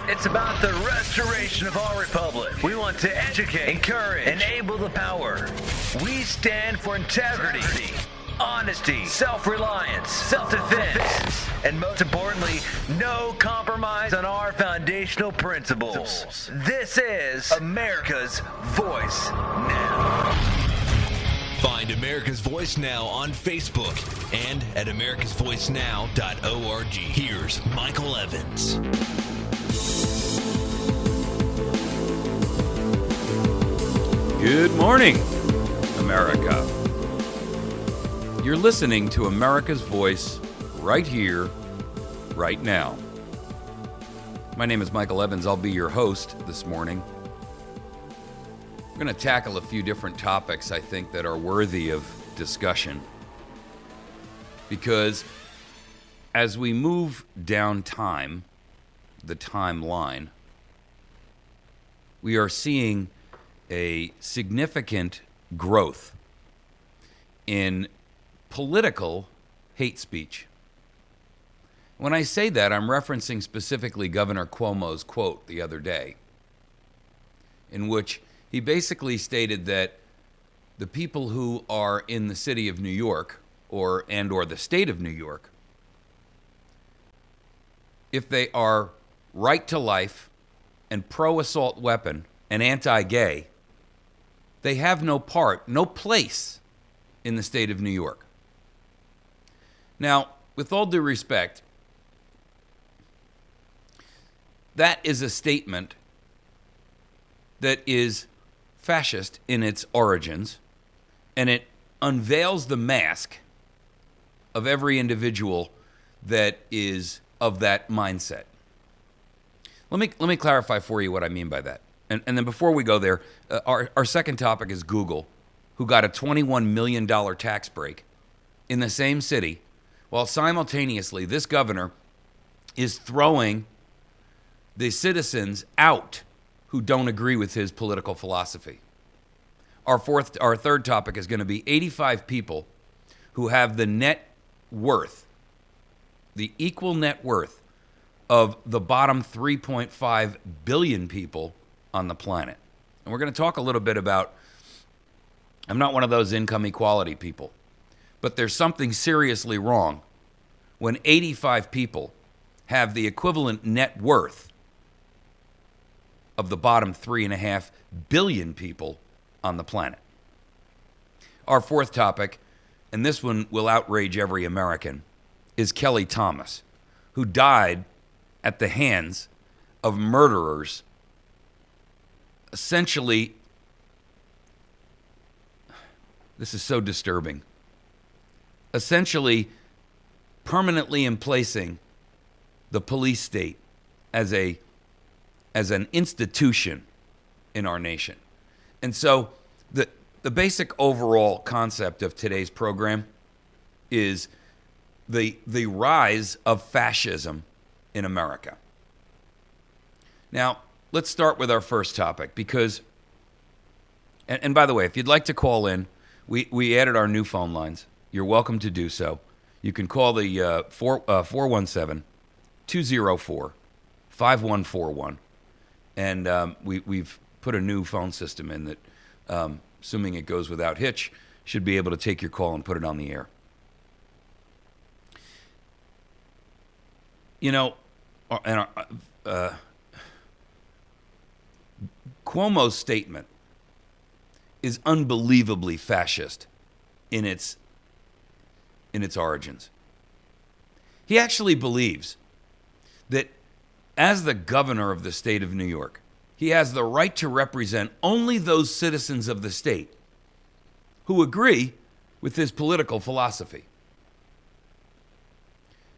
It's about the restoration of our republic. We want to educate, encourage, enable the power. We stand for integrity, honesty, self-reliance, self-defense, and most importantly, no compromise on our foundational principles. This is America's Voice Now. Find America's Voice Now on Facebook and at americasvoicenow.org. Here's Michael Evans. Good morning, America. You're listening to America's Voice right here, right now. My name is Michael Evans. I'll be your host this morning. We're going to tackle a few different topics, I think, that are worthy of discussion. Because as we move down the timeline, we are seeing a significant growth in political hate speech. When I say that, I'm referencing specifically Governor Cuomo's quote the other day, in which he basically stated that the people who are in the city of New York or the state of New York, if they are right to life and pro-assault weapon and anti-gay, they have no place in the state of New York. Now, with all due respect, that is a statement that is fascist in its origins, and it unveils the mask of every individual that is of that mindset. Let me clarify for you what I mean by that. And then before we go there, our second topic is Google, who got a $21 million tax break in the same city, while simultaneously this governor is throwing the citizens out who don't agree with his political philosophy. Our third topic is going to be 85 people who have the net worth, the equal net worth of the bottom 3.5 billion people on the planet. And we're going to talk a little bit about, I'm not one of those income equality people, but there's something seriously wrong when 85 people have the equivalent net worth of the bottom 3.5 billion people on the planet. Our fourth topic, and this one will outrage every American, is Kelly Thomas, who died at the hands of murderers. Essentially, this is so disturbing, essentially permanently emplacing the police state as an institution in our nation. And so the basic overall concept of today's program is the rise of fascism in America. Now, let's start with our first topic because, and by the way, if you'd like to call in, we added our new phone lines. You're welcome to do so. You can call the 417-204-5141. And we've put a new phone system in that, assuming it goes without hitch, should be able to take your call and put it on the air. You know, Cuomo's statement is unbelievably fascist in its origins. He actually believes that as the governor of the state of New York, he has the right to represent only those citizens of the state who agree with his political philosophy.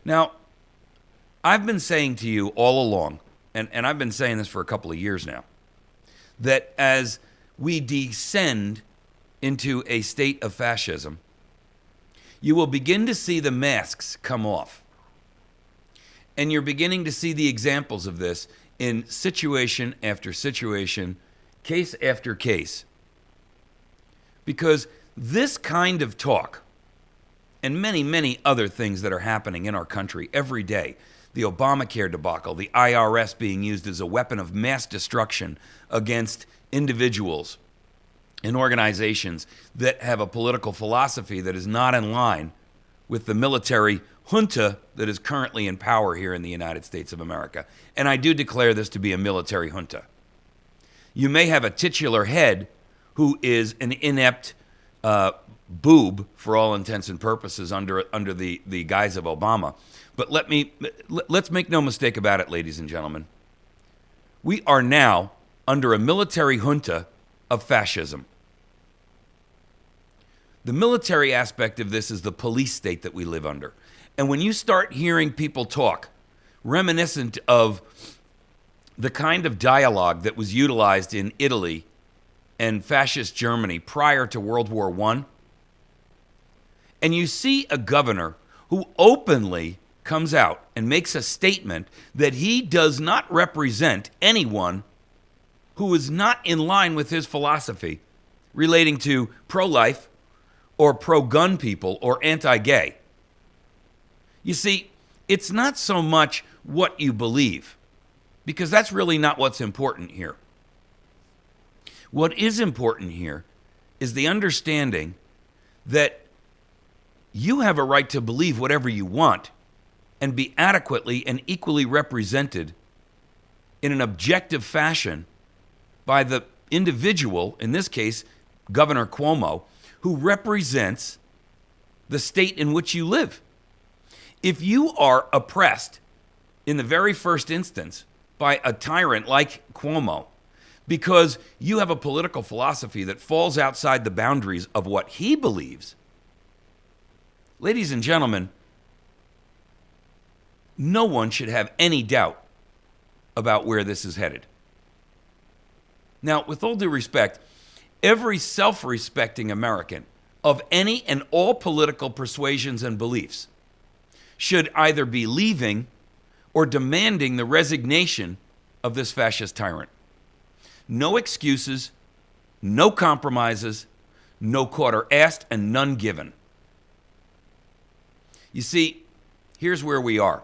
Now, I've been saying to you all along, and I've been saying this for a couple of years now, that as we descend into a state of fascism, you will begin to see the masks come off. And you're beginning to see the examples of this in situation after situation, case after case. Because this kind of talk, and many, many other things that are happening in our country every day, the Obamacare debacle, the IRS being used as a weapon of mass destruction against individuals and organizations that have a political philosophy that is not in line with the military junta that is currently in power here in the United States of America. And I do declare this to be a military junta. You may have a titular head who is an inept boob for all intents and purposes under the guise of Obama. But let's make no mistake about it, ladies and gentlemen. We are now under a military junta of fascism. The military aspect of this is the police state that we live under. And when you start hearing people talk, reminiscent of the kind of dialogue that was utilized in Italy and fascist Germany prior to World War I, and you see a governor who openly comes out and makes a statement that he does not represent anyone who is not in line with his philosophy relating to pro-life or pro-gun people or anti-gay. You see, it's not so much what you believe, because that's really not what's important here. What is important here is the understanding that you have a right to believe whatever you want and be adequately and equally represented in an objective fashion by the individual, in this case, Governor Cuomo, who represents the state in which you live. If you are oppressed in the very first instance by a tyrant like Cuomo because you have a political philosophy that falls outside the boundaries of what he believes, ladies and gentlemen, no one should have any doubt about where this is headed. Now, with all due respect, every self-respecting American of any and all political persuasions and beliefs should either be leaving or demanding the resignation of this fascist tyrant. No excuses, no compromises, no quarter asked, and none given. You see, here's where we are.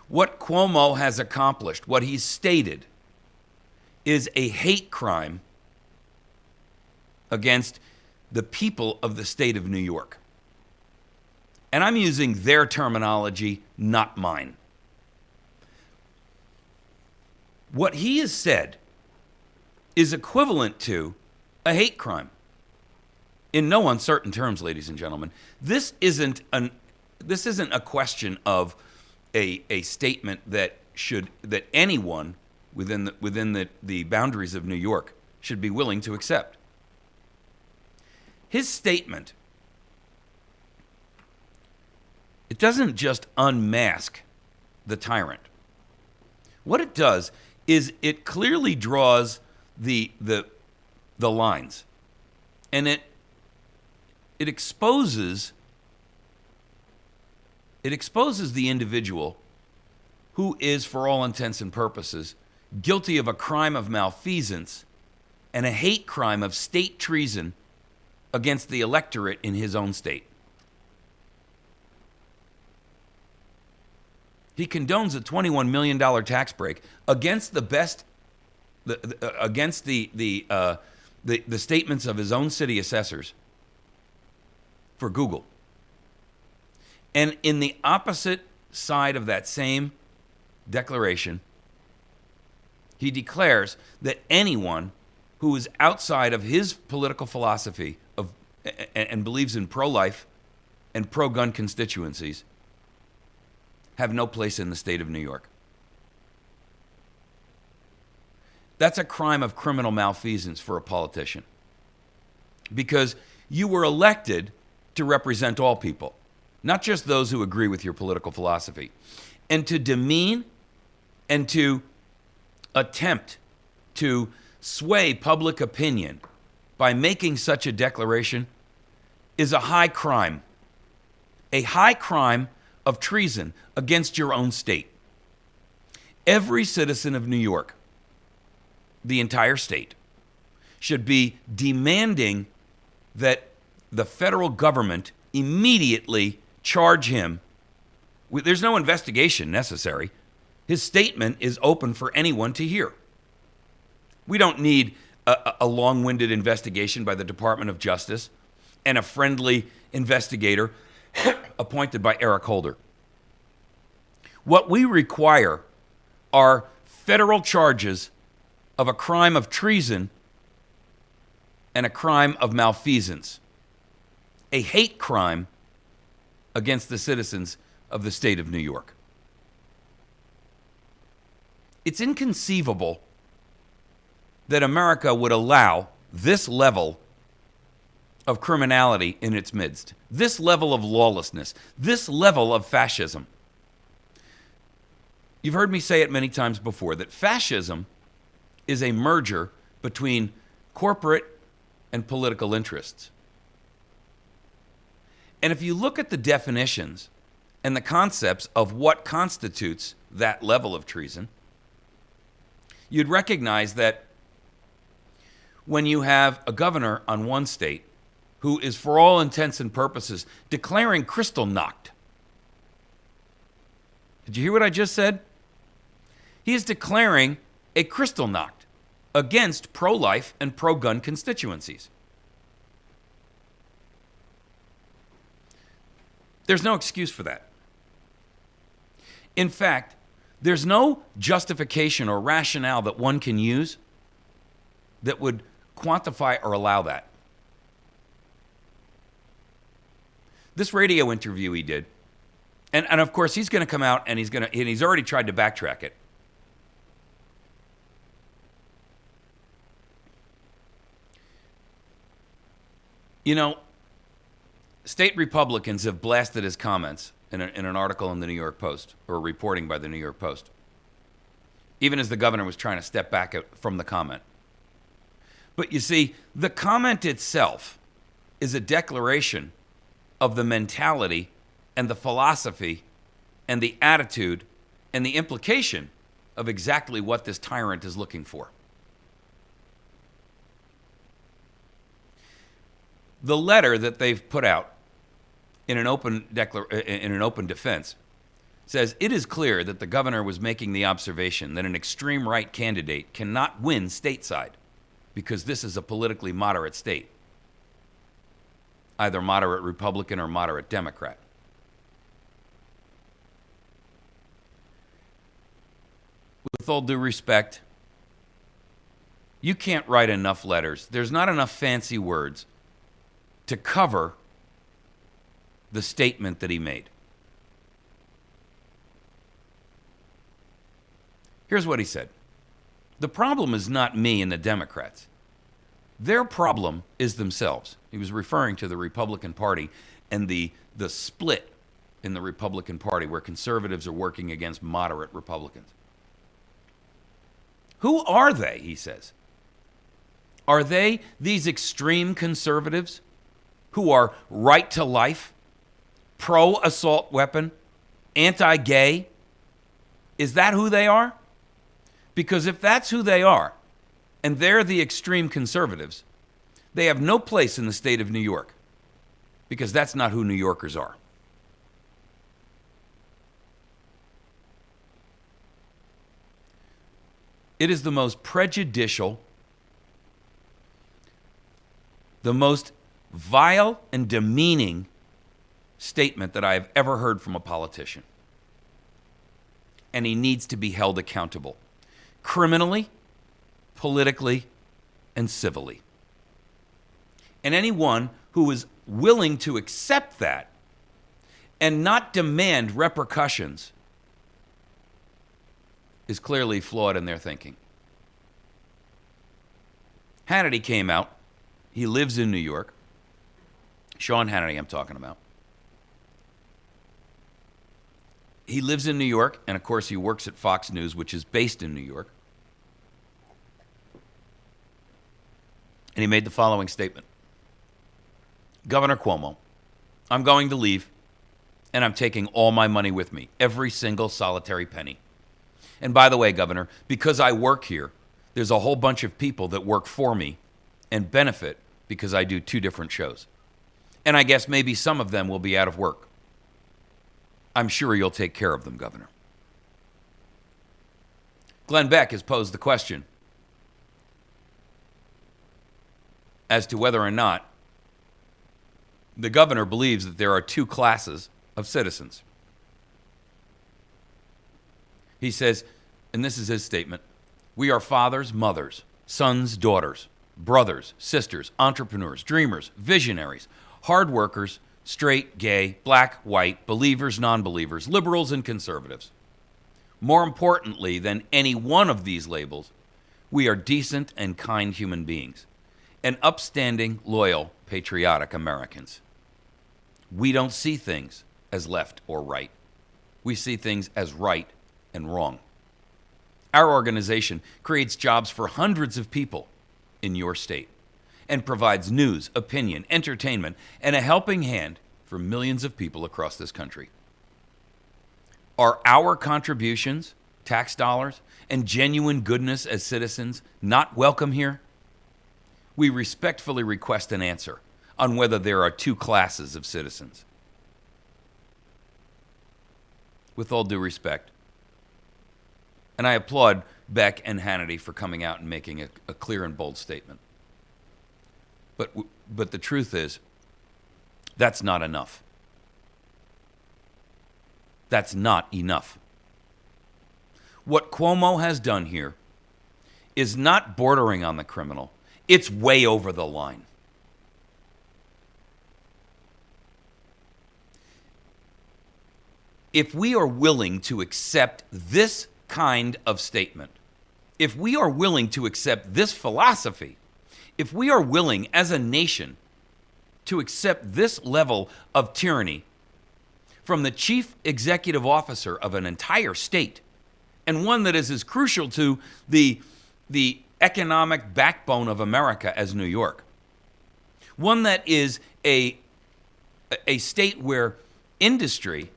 What Cuomo has accomplished, what he's stated, is a hate crime against the people of the state of New York. And I'm using their terminology, not mine. What he has said is equivalent to a hate crime. In no uncertain terms, ladies and gentlemen. This isn't a question of a statement that anyone within the boundaries of New York should be willing to accept. His statement, it doesn't just unmask the tyrant. What it does is it clearly draws the lines, and it exposes the individual who is, for all intents and purposes, guilty of a crime of malfeasance and a hate crime of state treason against the electorate in his own state. He condones a $21 million tax break against against the statements of his own city assessors for Google. And in the opposite side of that same declaration, he declares that anyone who is outside of his political philosophy and believes in pro-life and pro-gun constituencies have no place in the state of New York. That's a crime of criminal malfeasance for a politician, because you were elected to represent all people, not just those who agree with your political philosophy. And to demean and to attempt to sway public opinion by making such a declaration is a high crime of treason against your own state. Every citizen of New York, the entire state, should be demanding that the federal government immediately charge him There's no investigation necessary. His statement is open for anyone to hear. We don't need a long-winded investigation by the Department of Justice and a friendly investigator appointed by Eric Holder. What we require are federal charges of a crime of treason and a crime of malfeasance, a hate crime against the citizens of the state of New York. It's inconceivable that America would allow this level of criminality in its midst, this level of lawlessness, this level of fascism. You've heard me say it many times before that fascism is a merger between corporate and political interests. And if you look at the definitions and the concepts of what constitutes that level of treason, you'd recognize that when you have a governor on one state who is, for all intents and purposes, declaring Kristallnacht. Did you hear what I just said? He is declaring a Kristallnacht against pro-life and pro-gun constituencies. There's no excuse for that. In fact, there's no justification or rationale that one can use that would quantify or allow that. This radio interview he did, and of course he's going to come out and he's already tried to backtrack it. You know, state Republicans have blasted his comments in an article in the New York Post, or reporting by the New York Post, even as the governor was trying to step back from the comment. But you see, the comment itself is a declaration of the mentality and the philosophy and the attitude and the implication of exactly what this tyrant is looking for. The letter that they've put out in an open defense says it is clear that the governor was making the observation that an extreme right candidate cannot win stateside because this is a politically moderate state, either moderate Republican or moderate Democrat. With all due respect, you can't write enough letters. There's not enough fancy words to cover the statement that he made. Here's what he said. The problem is not me and the Democrats. Their problem is themselves. He was referring to the Republican Party and the split in the Republican Party where conservatives are working against moderate Republicans. Who are they, he says? Are they these extreme conservatives who are right to life, pro-assault weapon, anti-gay? Is that who they are? Because if that's who they are, and they're the extreme conservatives, they have no place in the state of New York, because that's not who New Yorkers are. It is the most prejudicial, the most vile and demeaning statement that I have ever heard from a politician. And he needs to be held accountable, criminally, politically, and civilly. And anyone who is willing to accept that and not demand repercussions is clearly flawed in their thinking. Hannity came out. He lives in New York. Sean Hannity, I'm talking about. He lives in New York, and of course he works at Fox News, which is based in New York. And he made the following statement. Governor Cuomo, I'm going to leave, and I'm taking all my money with me, every single solitary penny. And by the way, Governor, because I work here, there's a whole bunch of people that work for me and benefit because I do 2 different shows. And I guess maybe some of them will be out of work. I'm sure you'll take care of them, Governor. Glenn Beck has posed the question as to whether or not the governor believes that there are two classes of citizens. He says, and this is his statement, we are fathers, mothers, sons, daughters, brothers, sisters, entrepreneurs, dreamers, visionaries, hard workers, straight, gay, black, white, believers, non-believers, liberals, and conservatives. More importantly than any one of these labels, we are decent and kind human beings and upstanding, loyal, patriotic Americans. We don't see things as left or right. We see things as right and wrong. Our organization creates jobs for hundreds of people in your state and provides news, opinion, entertainment, and a helping hand for millions of people across this country. Are our contributions, tax dollars, and genuine goodness as citizens not welcome here? We respectfully request an answer on whether there are two classes of citizens. With all due respect, and I applaud Beck and Hannity for coming out and making a clear and bold statement. But the truth is, that's not enough. That's not enough. What Cuomo has done here is not bordering on the criminal. It's way over the line. If we are willing to accept this kind of statement, if we are willing to accept this philosophy, if we are willing as a nation to accept this level of tyranny from the chief executive officer of an entire state, and one that is as crucial to the economic backbone of America as New York, one that is a state where industry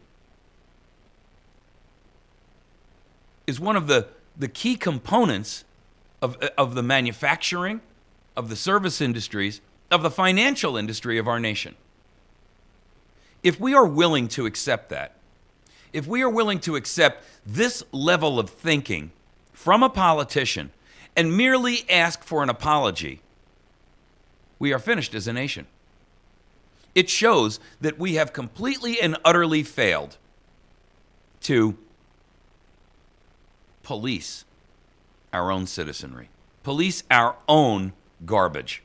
is one of the key components of the manufacturing, of the service industries, of the financial industry of our nation. If we are willing to accept that, if we are willing to accept this level of thinking from a politician and merely ask for an apology, we are finished as a nation. It shows that we have completely and utterly failed to police our own citizenry, police our own garbage.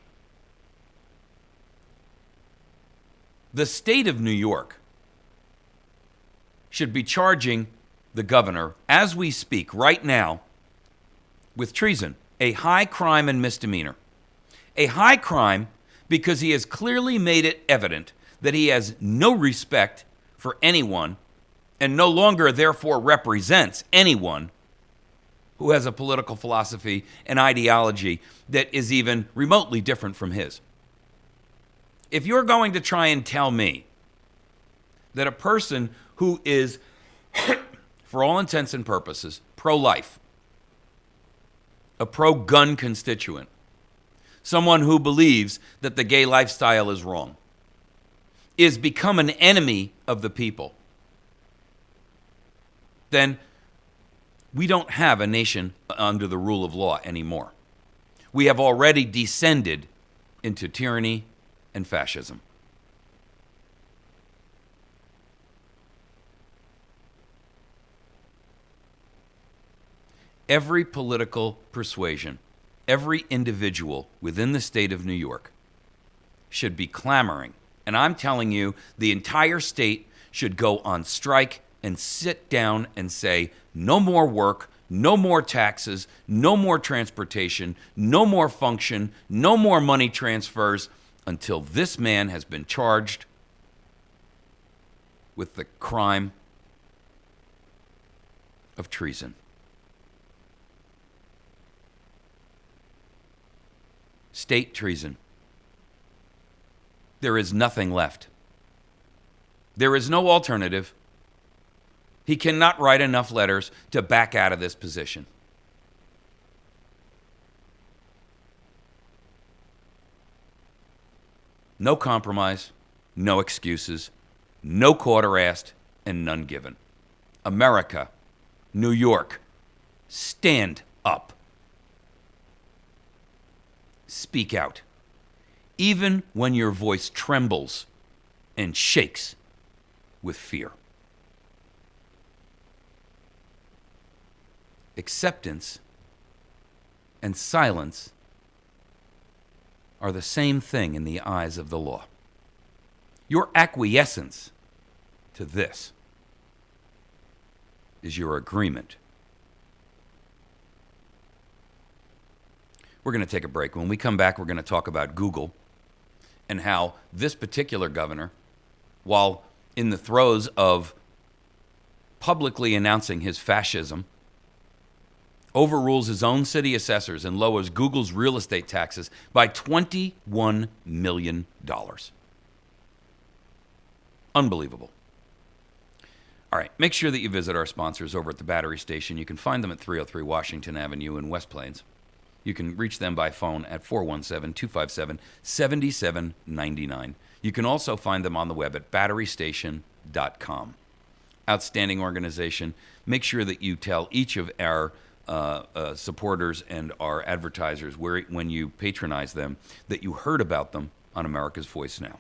The state of New York should be charging the governor, as we speak right now, with treason, a high crime and misdemeanor. A high crime because he has clearly made it evident that he has no respect for anyone and no longer therefore represents anyone who has a political philosophy and ideology that is even remotely different from his. If you're going to try and tell me that a person who is, for all intents and purposes, pro-life, a pro-gun constituent, someone who believes that the gay lifestyle is wrong, is become an enemy of the people, then we don't have a nation under the rule of law anymore. We have already descended into tyranny and fascism. Every political persuasion, every individual within the state of New York should be clamoring. And I'm telling you, the entire state should go on strike and sit down and say, no more work, no more taxes, no more transportation, no more function, no more money transfers until this man has been charged with the crime of treason. State treason. There is nothing left. There is no alternative. He cannot write enough letters to back out of this position. No compromise, no excuses, no quarter-assed, and none given. America, New York, stand up. Speak out, even when your voice trembles and shakes with fear. Acceptance and silence are the same thing in the eyes of the law. Your acquiescence to this is your agreement. We're going to take a break. When we come back, we're going to talk about Google and how this particular governor, while in the throes of publicly announcing his fascism, overrules his own city assessors and lowers Google's real estate taxes by $21 million. Unbelievable. All right, make sure that you visit our sponsors over at the Battery Station. You can find them at 303 Washington Avenue in West Plains. You can reach them by phone at 417-257-7799. You can also find them on the web at batterystation.com. Outstanding organization. Make sure that you tell each of our supporters and our advertisers when you patronize them that you heard about them on America's Voice Now.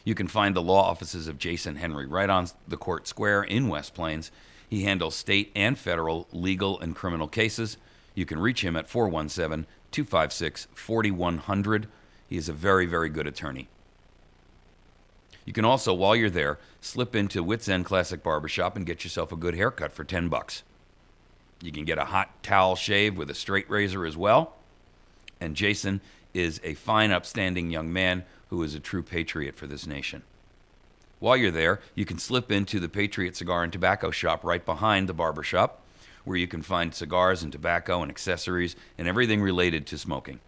You can find the law offices of Jason Henry right on the Court Square in West Plains. He handles state and federal legal and criminal cases. You can reach him at 417-256-4100. He is a very, very good attorney. You can also, while you're there, slip into Wits End Classic Barbershop and get yourself a good haircut for $10. You can get a hot towel shave with a straight razor as well. And Jason is a fine, upstanding young man who is a true patriot for this nation. While you're there, you can slip into the Patriot Cigar and Tobacco Shop right behind the barbershop, where you can find cigars and tobacco and accessories and everything related to smoking.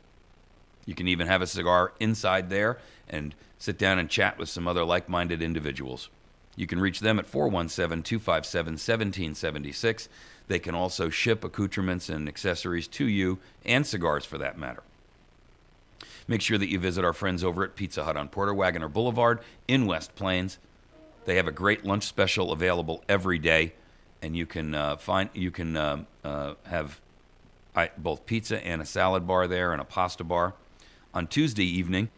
You can even have a cigar inside there and sit down and chat with some other like-minded individuals. You can reach them at 417-257-1776. They can also ship accoutrements and accessories to you, and cigars for that matter. Make sure that you visit our friends over at Pizza Hut on Porter Wagoner Boulevard in West Plains. They have a great lunch special available every day, and you can have both pizza and a salad bar there and a pasta bar. On Tuesday evening,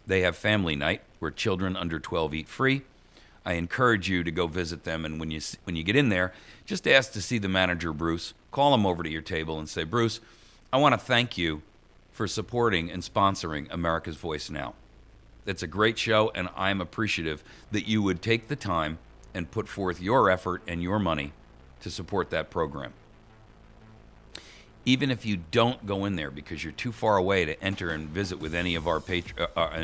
they have family night where children under 12 eat free. I encourage you to go visit them, and when you get in there, just ask to see the manager, Bruce. Call him over to your table and say, Bruce, I want to thank you for supporting and sponsoring America's Voice Now. It's a great show, and I'm appreciative that you would take the time and put forth your effort and your money to support that program. Even if you don't go in there because you're too far away to enter and visit with any of our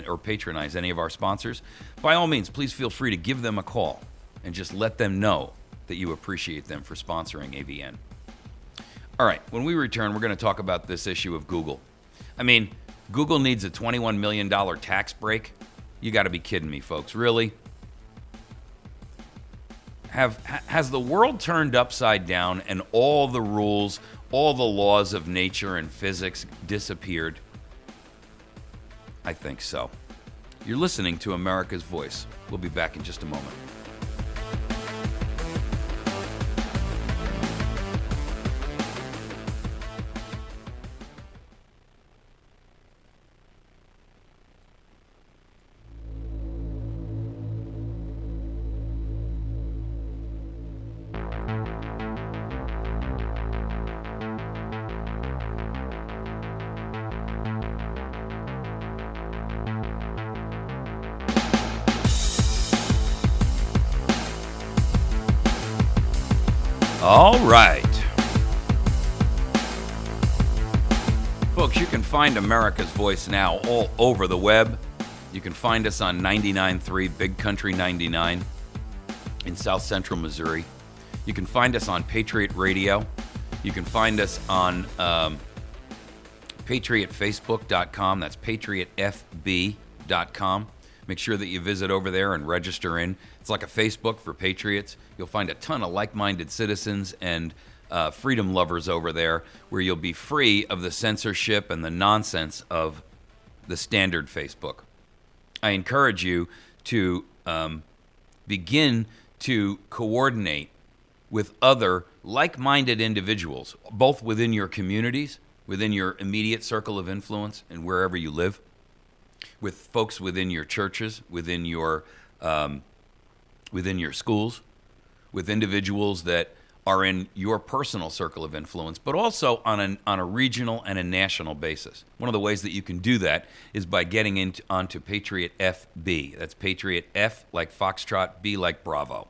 or patronize any of our sponsors, by all means, please feel free to give them a call and just let them know that you appreciate them for sponsoring AVN. All right, when we return, we're going to talk about this issue of Google. I mean, Google needs a $21 million tax break. You got to be kidding me, folks. Really? Has the world turned upside down and all the rules, all the laws of nature and physics disappeared? I think so. You're listening to America's Voice. We'll be back in just a moment. All right. Folks, you can find America's Voice Now all over the web. You can find us on 99.3 Big Country 99 in South Central Missouri. You can find us on Patriot Radio. You can find us on patriotfacebook.com. That's patriotfb.com. Make sure that you visit over there and register in. It's like a Facebook for patriots. You'll find a ton of like-minded citizens and freedom lovers over there where you'll be free of the censorship and the nonsense of the standard Facebook. I encourage you to begin to coordinate with other like-minded individuals, both within your communities, within your immediate circle of influence, and wherever you live, with folks within your churches, within your schools, with individuals that are in your personal circle of influence, but also on a regional and a national basis. One of the ways that you can do that is by getting onto Patriot FB. That's Patriot F like Foxtrot, B like Bravo.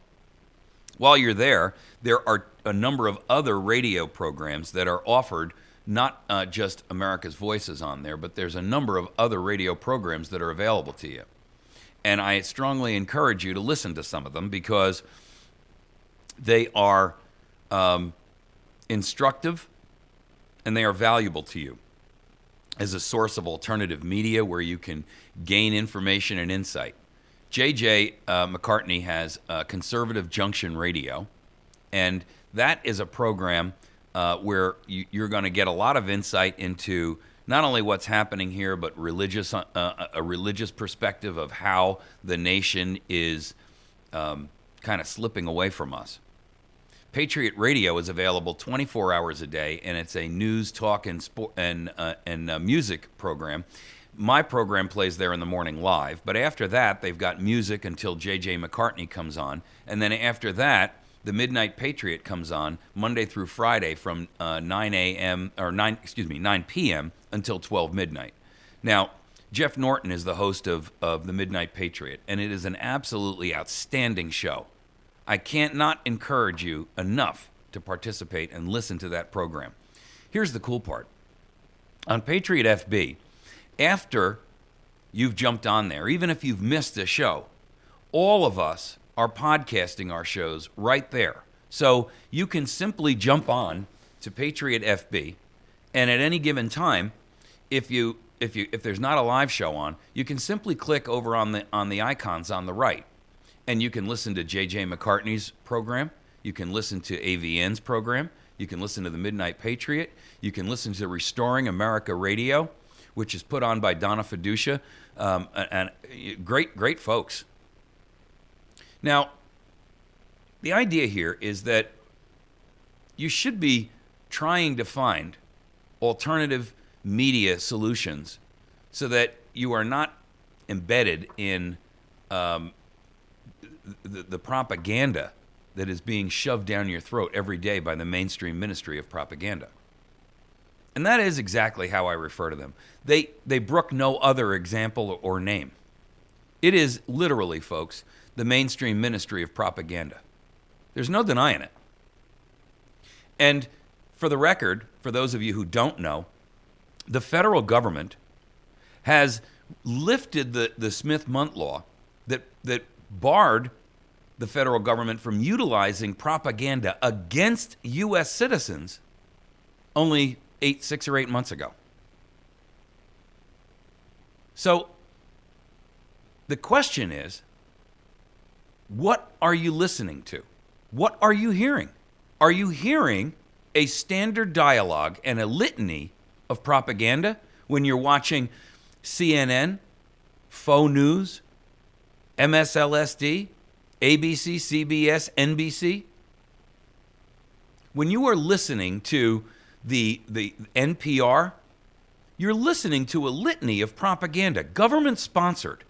While you're there are a number of other radio programs that are offered, not just America's Voices on there, but there's a number of other radio programs that are available to you. And I strongly encourage you to listen to some of them because they are instructive and they are valuable to you as a source of alternative media where you can gain information and insight. J.J. McCartney has Conservative Junction Radio, and that is a program where you're going to get a lot of insight into not only what's happening here, but a religious perspective of how the nation is kind of slipping away from us. Patriot Radio is available 24 hours a day, and it's a news, talk, and sport and music program. My program plays there in the morning live, but after that, they've got music until J.J. McCartney comes on, and then after that, the Midnight Patriot comes on Monday through Friday from 9 p.m. until 12 midnight. Now, Jeff Norton is the host of the Midnight Patriot, and it is an absolutely outstanding show. I can't not encourage you enough to participate and listen to that program. Here's the cool part. On Patriot FB, after you've jumped on there, even if you've missed a show, all of us are podcasting our shows right there. So you can simply jump on to Patriot FB, and at any given time, if there's not a live show on, you can simply click over on the icons on the right, and you can listen to J.J. McCartney's program, you can listen to AVN's program, you can listen to the Midnight Patriot, you can listen to Restoring America Radio, which is put on by Donna Fiducia, and great folks. Now, the idea here is that you should be trying to find alternative media solutions so that you are not embedded in the propaganda that is being shoved down your throat every day by the mainstream ministry of propaganda. And that is exactly how I refer to them. They brook no other example or name. It is literally, folks, the mainstream ministry of propaganda. There's no denying it. And for the record, for those of you who don't know, the federal government has lifted the Smith-Mundt law that barred the federal government from utilizing propaganda against U.S. citizens only 6 or 8 months ago. So the question is, what are you listening to? What are you hearing? Are you hearing a standard dialogue and a litany of propaganda when you're watching CNN, faux news, MSLSD, ABC, CBS, NBC? When you are listening to the NPR, you're listening to a litany of propaganda, government-sponsored.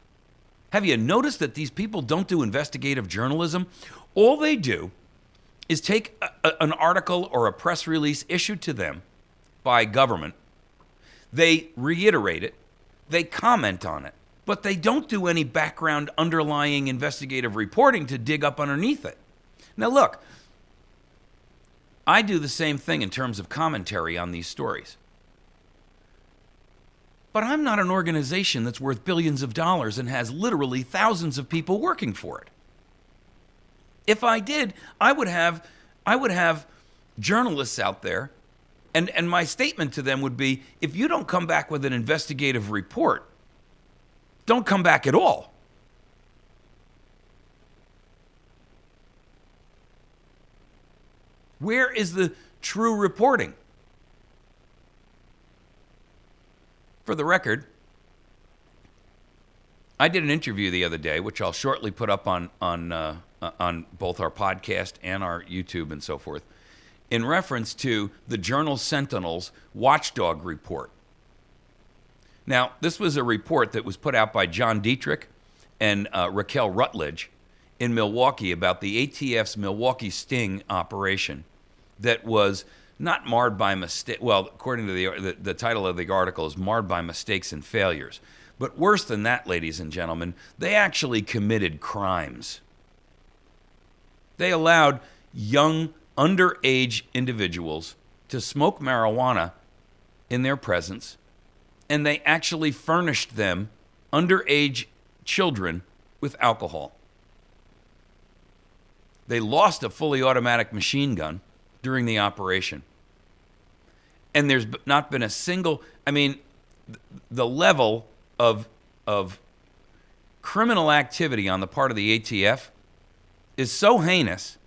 Have you noticed that these people don't do investigative journalism? All they do is take an article or a press release issued to them by government. They reiterate it. They comment on it. But they don't do any background underlying investigative reporting to dig up underneath it. Now look, I do the same thing in terms of commentary on these stories. But I'm not an organization that's worth billions of dollars and has literally thousands of people working for it. If I did, I would have journalists out there, and my statement to them would be, if you don't come back with an investigative report, don't come back at all. Where is the true reporting? For the record, I did an interview the other day, which I'll shortly put up on both our podcast and our YouTube and so forth, in reference to the Journal Sentinel's watchdog report. Now, this was a report that was put out by John Dietrich and Raquel Rutledge in Milwaukee about the ATF's Milwaukee Sting operation that was not marred by mistake. Well, according to the title of the article is marred by mistakes and failures. But worse than that, ladies and gentlemen, they actually committed crimes. They allowed young, underage individuals to smoke marijuana in their presence, and they actually furnished them, underage children, with alcohol. They lost a fully automatic machine gun during the operation. And there's not been a single, the level of criminal activity on the part of the ATF is so heinous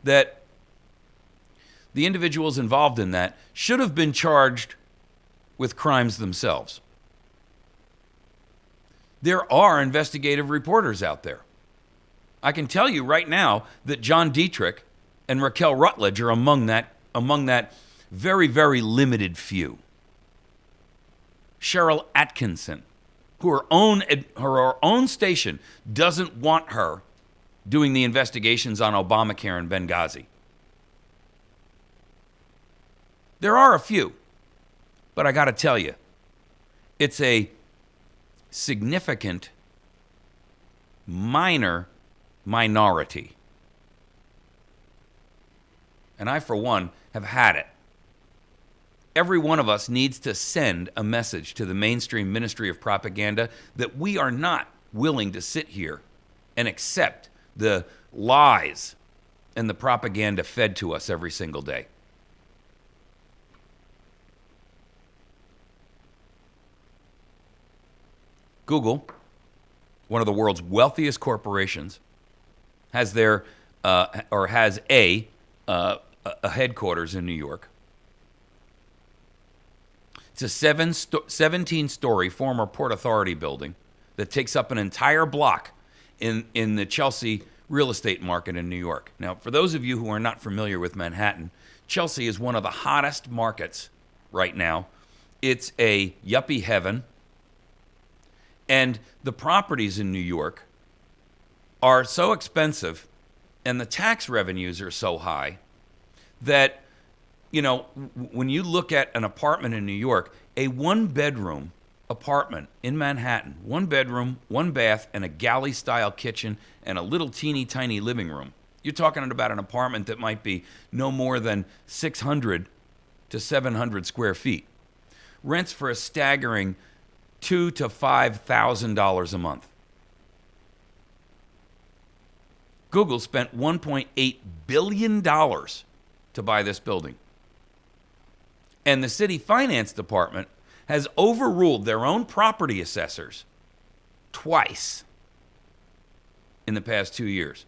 that the individuals involved in that should have been charged with crimes themselves. There are investigative reporters out there. I can tell you right now that John Dietrich and Raquel Rutledge are among that very, very limited few. Cheryl Atkinson, her own station doesn't want her doing the investigations on Obamacare and Benghazi. There are a few, but I got to tell you, it's a significant minority. And I, for one, have had it. Every one of us needs to send a message to the mainstream ministry of propaganda that we are not willing to sit here and accept the lies and the propaganda fed to us every single day. Google, one of the world's wealthiest corporations, has a headquarters in New York. It's a 17-story former Port Authority building that takes up an entire block in the Chelsea real estate market in New York. Now, for those of you who are not familiar with Manhattan, Chelsea is one of the hottest markets right now. It's a yuppie heaven. And the properties in New York are so expensive and the tax revenues are so high that, when you look at an apartment in New York, a one-bedroom apartment in Manhattan, one bedroom, one bath, and a galley-style kitchen and a little teeny tiny living room. You're talking about an apartment that might be no more than 600 to 700 square feet. Rents for a staggering $2,000 to $5,000 a month. Google spent $1.8 billion to buy this building. And the city finance department has overruled their own property assessors twice in the past 2 years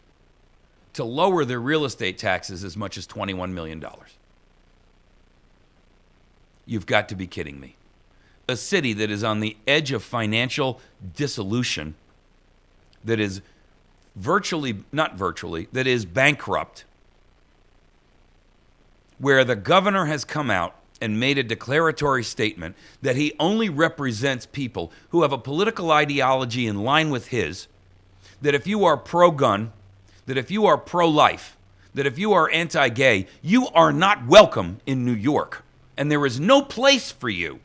to lower their real estate taxes as much as $21 million. You've got to be kidding me. A city that is on the edge of financial dissolution, that is that is bankrupt, where the governor has come out and made a declaratory statement that he only represents people who have a political ideology in line with his, that if you are pro-gun, that if you are pro-life, that if you are anti-gay, you are not welcome in New York, and there is no place for you.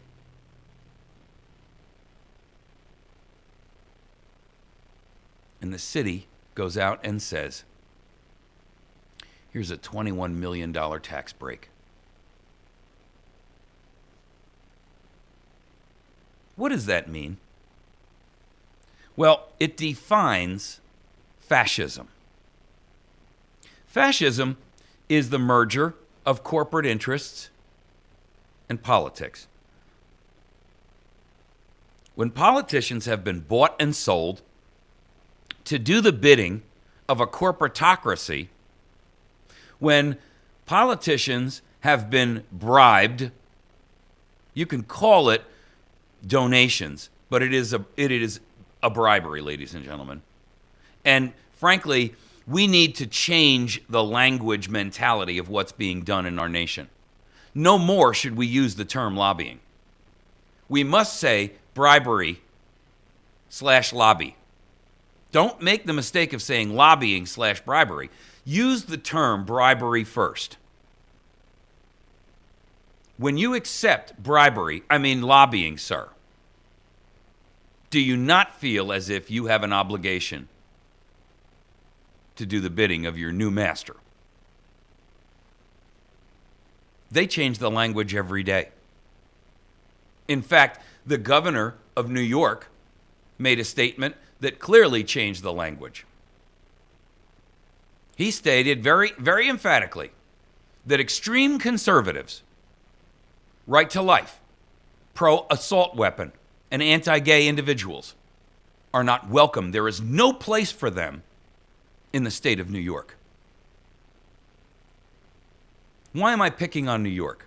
And the city goes out and says, here's a $21 million tax break. What does that mean? Well, it defines fascism. Fascism is the merger of corporate interests and politics. When politicians have been bought and sold to do the bidding of a corporatocracy, when politicians have been bribed, you can call it donations, but it is a bribery, ladies and gentlemen. And frankly, we need to change the language mentality of what's being done in our nation. No more should we use the term lobbying. We must say bribery/lobby. Don't make the mistake of saying lobbying/bribery. Use the term bribery first. When you accept lobbying, sir, do you not feel as if you have an obligation to do the bidding of your new master? They change the language every day. In fact, the governor of New York made a statement that clearly changed the language. He stated very, very emphatically that extreme conservatives, right to life, pro-assault weapon, and anti-gay individuals are not welcome. There is no place for them in the state of New York. Why am I picking on New York?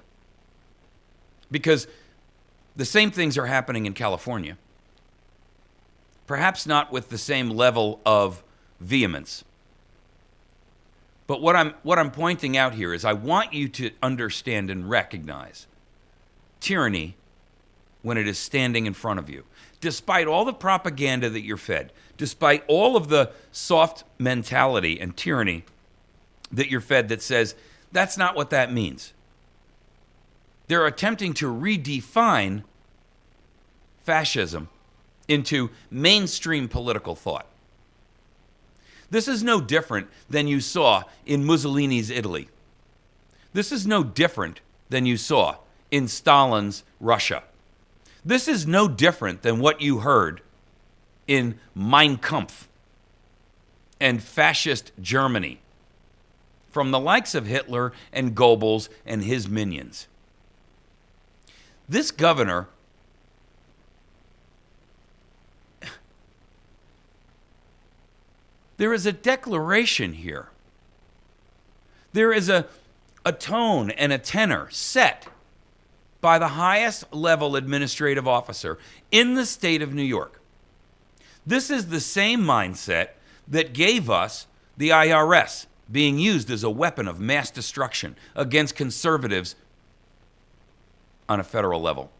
Because the same things are happening in California. Perhaps not with the same level of vehemence. But what I'm pointing out here is I want you to understand and recognize tyranny when it is standing in front of you. Despite all the propaganda that you're fed, despite all of the soft mentality and tyranny that you're fed that says, that's not what that means. They're attempting to redefine fascism into mainstream political thought. This is no different than you saw in Mussolini's Italy. This is no different than you saw in Stalin's Russia. This is no different than what you heard in Mein Kampf and fascist Germany from the likes of Hitler and Goebbels and his minions. This governor there is a declaration here. There is a tone and a tenor set by the highest level administrative officer in the state of New York. This is the same mindset that gave us the IRS being used as a weapon of mass destruction against conservatives on a federal level.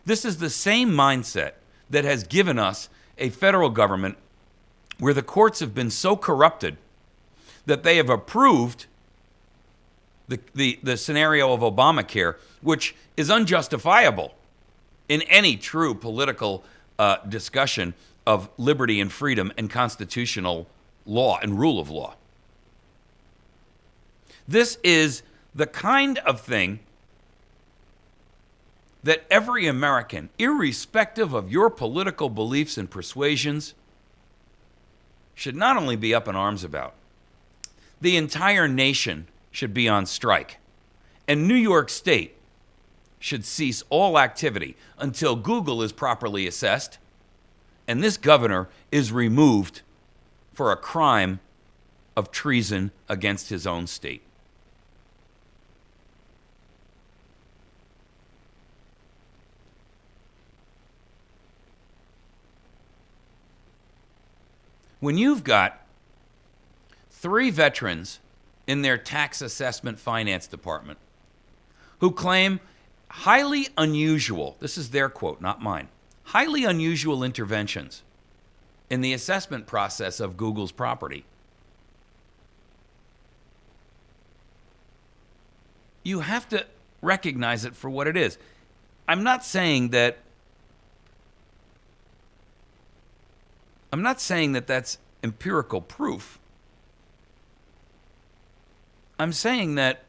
This is the same mindset that has given us a federal government where the courts have been so corrupted that they have approved the scenario of Obamacare, which is unjustifiable in any true political discussion of liberty and freedom and constitutional law and rule of law. This is the kind of thing that every American, irrespective of your political beliefs and persuasions, should not only be up in arms about, the entire nation should be on strike. And New York State should cease all activity until Google is properly assessed and this governor is removed for a crime of treason against his own state. When you've got 3 veterans in their tax assessment finance department who claim highly unusual, this is their quote, not mine, highly unusual interventions in the assessment process of Google's property, you have to recognize it for what it is. I'm not saying that that's empirical proof. I'm saying that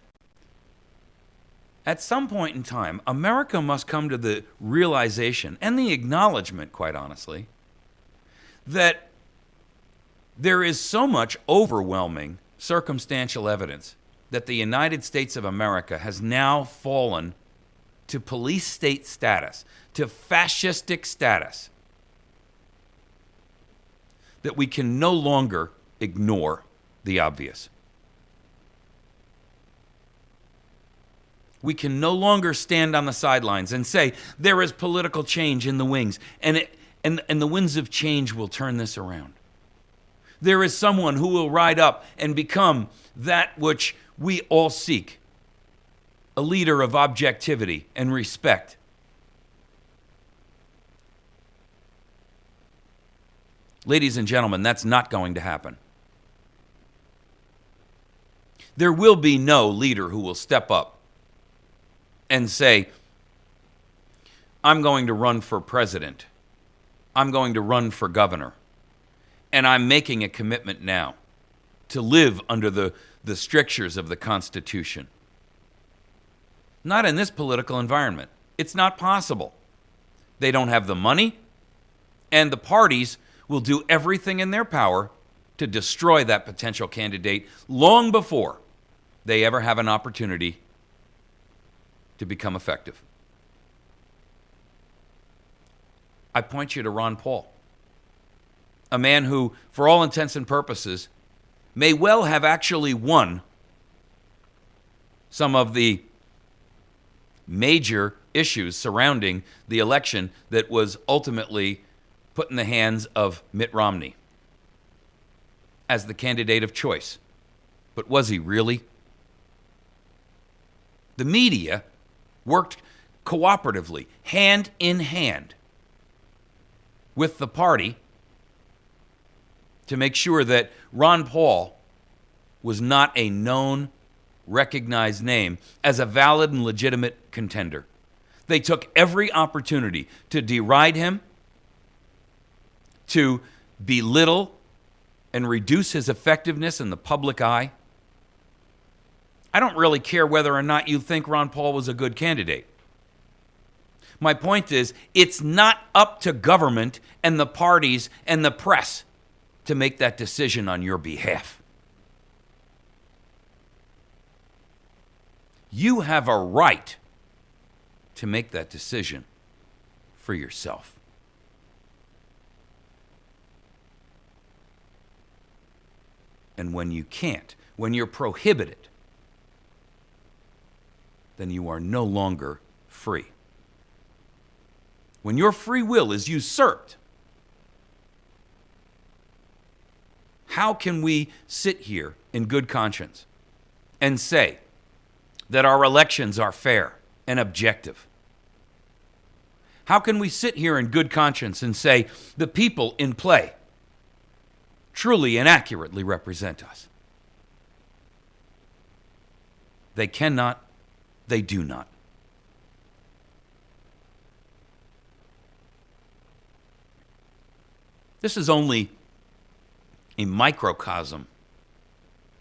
at some point in time, America must come to the realization and the acknowledgement, quite honestly, that there is so much overwhelming circumstantial evidence that the United States of America has now fallen to police state status, to fascistic status, that we can no longer ignore the obvious. We can no longer stand on the sidelines and say there is political change in the wings, and the winds of change will turn this around. There is someone who will ride up and become that which we all seek, a leader of objectivity and respect. Ladies and gentlemen, that's not going to happen. There will be no leader who will step up and say, I'm going to run for president. I'm going to run for governor. And I'm making a commitment now to live under the strictures of the Constitution. Not in this political environment. It's not possible. They don't have the money, and the parties will do everything in their power to destroy that potential candidate long before they ever have an opportunity to become effective. I point you to Ron Paul, a man who, for all intents and purposes, may well have actually won some of the major issues surrounding the election that was ultimately put in the hands of Mitt Romney as the candidate of choice. But was he really? The media worked cooperatively, hand in hand, with the party to make sure that Ron Paul was not a known, recognized name as a valid and legitimate contender. They took every opportunity to deride him, to belittle and reduce his effectiveness in the public eye. I don't really care whether or not you think Ron Paul was a good candidate. My point is, it's not up to government and the parties and the press to make that decision on your behalf. You have a right to make that decision for yourself. And when you can't, when you're prohibited, then you are no longer free. When your free will is usurped, how can we sit here in good conscience and say that our elections are fair and objective? How can we sit here in good conscience and say the people in play truly and accurately represent us? They cannot, they do not. This is only a microcosm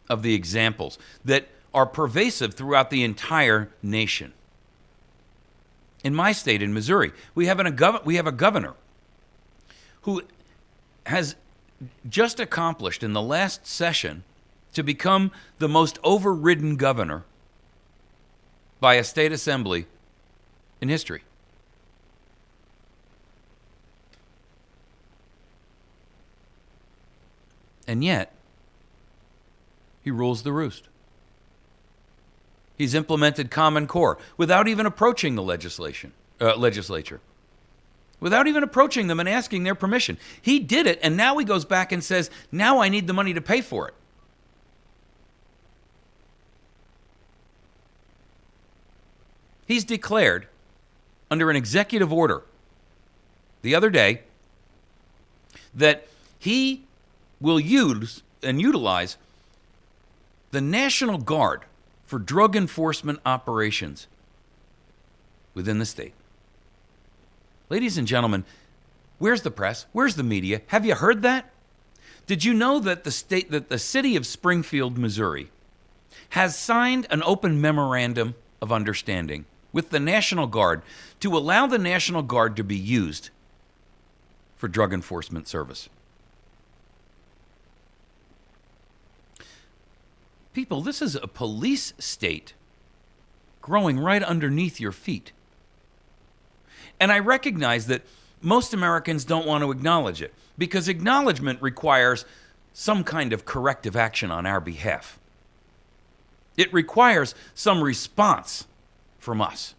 of the examples that are pervasive throughout the entire nation. In my state, in Missouri, we have a governor who has just accomplished in the last session to become the most overridden governor by a state assembly in history. And yet, he rules the roost. He's implemented Common Core without even approaching the legislature, without even approaching them and asking their permission. He did it, and now he goes back and says, now I need the money to pay for it. He's declared under an executive order the other day that he will use and utilize the National Guard for drug enforcement operations within the state. Ladies and gentlemen, where's the press? Where's the media? Have you heard that? Did you know that the city of Springfield, Missouri, has signed an open memorandum of understanding with the National Guard to allow the National Guard to be used for drug enforcement service? People, this is a police state growing right underneath your feet. And I recognize that most Americans don't want to acknowledge it because acknowledgement requires some kind of corrective action on our behalf. It requires some response from us.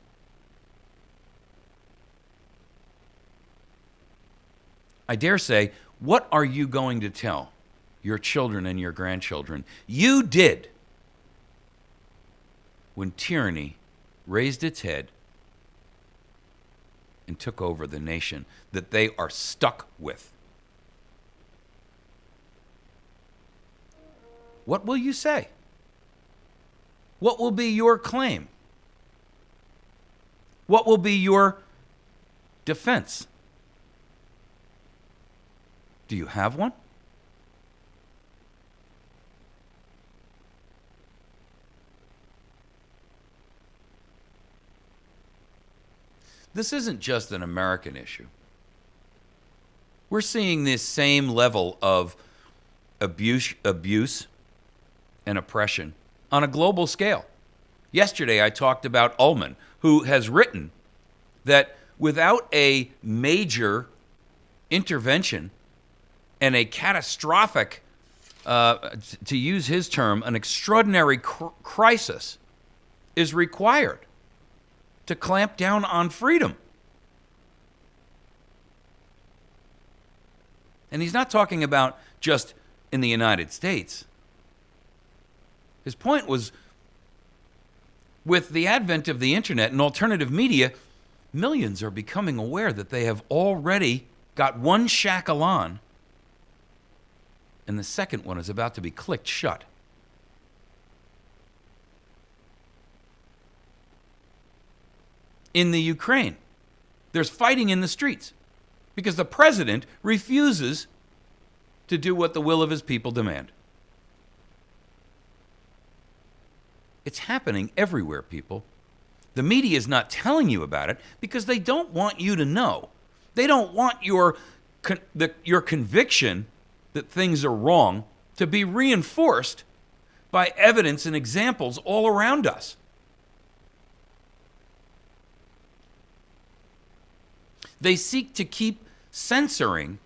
I dare say, what are you going to tell your children and your grandchildren you did when tyranny raised its head and took over the nation that they are stuck with? What will you say? What will be your claim? What will be your defense? Do you have one? This isn't just an American issue. We're seeing this same level of abuse and oppression on a global scale. Yesterday, I talked about Ullman, who has written that without a major intervention and a catastrophic, to use his term, an extraordinary crisis is required to clamp down on freedom. And he's not talking about just in the United States. His point was, with the advent of the internet and alternative media, millions are becoming aware that they have already got one shackle on, and the second one is about to be clicked shut. In the Ukraine, there's fighting in the streets because the president refuses to do what the will of his people demand. It's happening everywhere, people. The media is not telling you about it because they don't want you to know. They don't want your conviction that things are wrong to be reinforced by evidence and examples all around us. They seek to keep censoring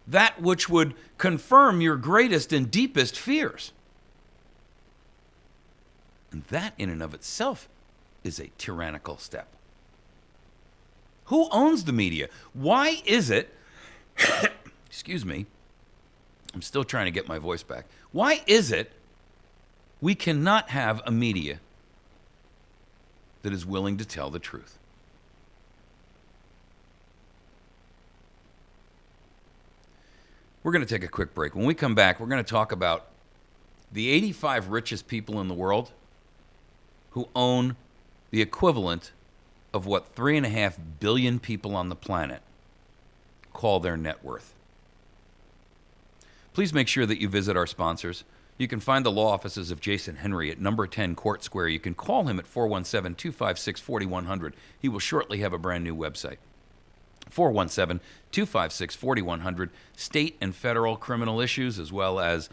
that which would confirm your greatest and deepest fears. And that in and of itself is a tyrannical step. Who owns the media? Why is it, excuse me, I'm still trying to get my voice back. Why is it we cannot have a media that is willing to tell the truth? We're going to take a quick break. When we come back, we're going to talk about the 85 richest people in the world who own the equivalent of what 3.5 billion people on the planet call their net worth. Please make sure that you visit our sponsors. You can find the law offices of Jason Henry at number 10 Court Square. You can call him at 417-256-4100. He will shortly have a brand new website. 417-256-4100. State and federal criminal issues, as well as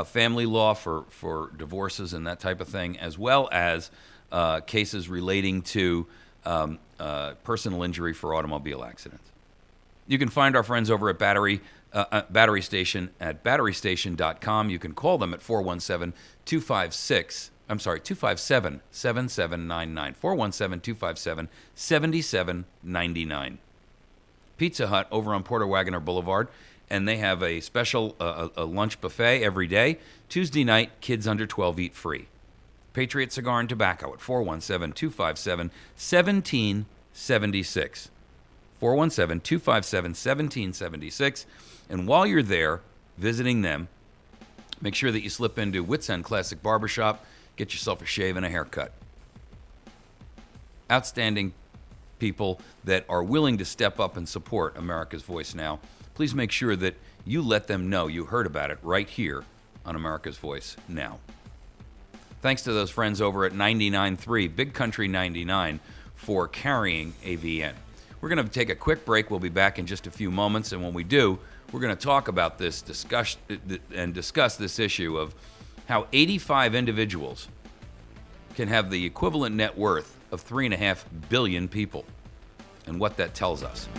family law for divorces and that type of thing, as well as cases relating to personal injury for automobile accidents. You can find our friends over at Battery Station at batterystation.com. You can call them at 417-257-7799. 417-257-7799. Pizza Hut over on Porter Wagoner Boulevard, and they have a special a lunch buffet every day. Tuesday night, kids under 12 eat free. Patriot Cigar and Tobacco at 417-257-1776. 417-257-1776. And while you're there visiting them, make sure that you slip into Wits End Classic Barbershop, get yourself a shave and a haircut. Outstanding people that are willing to step up and support America's Voice Now. Please make sure that you let them know you heard about it right here on America's Voice Now. Thanks to those friends over at 99.3, Big Country 99, for carrying AVN. We're going to take a quick break. We'll be back in just a few moments, and when we do, we're going to talk about this discuss this issue of how 85 individuals can have the equivalent net worth of 3.5 billion people, and what that tells us.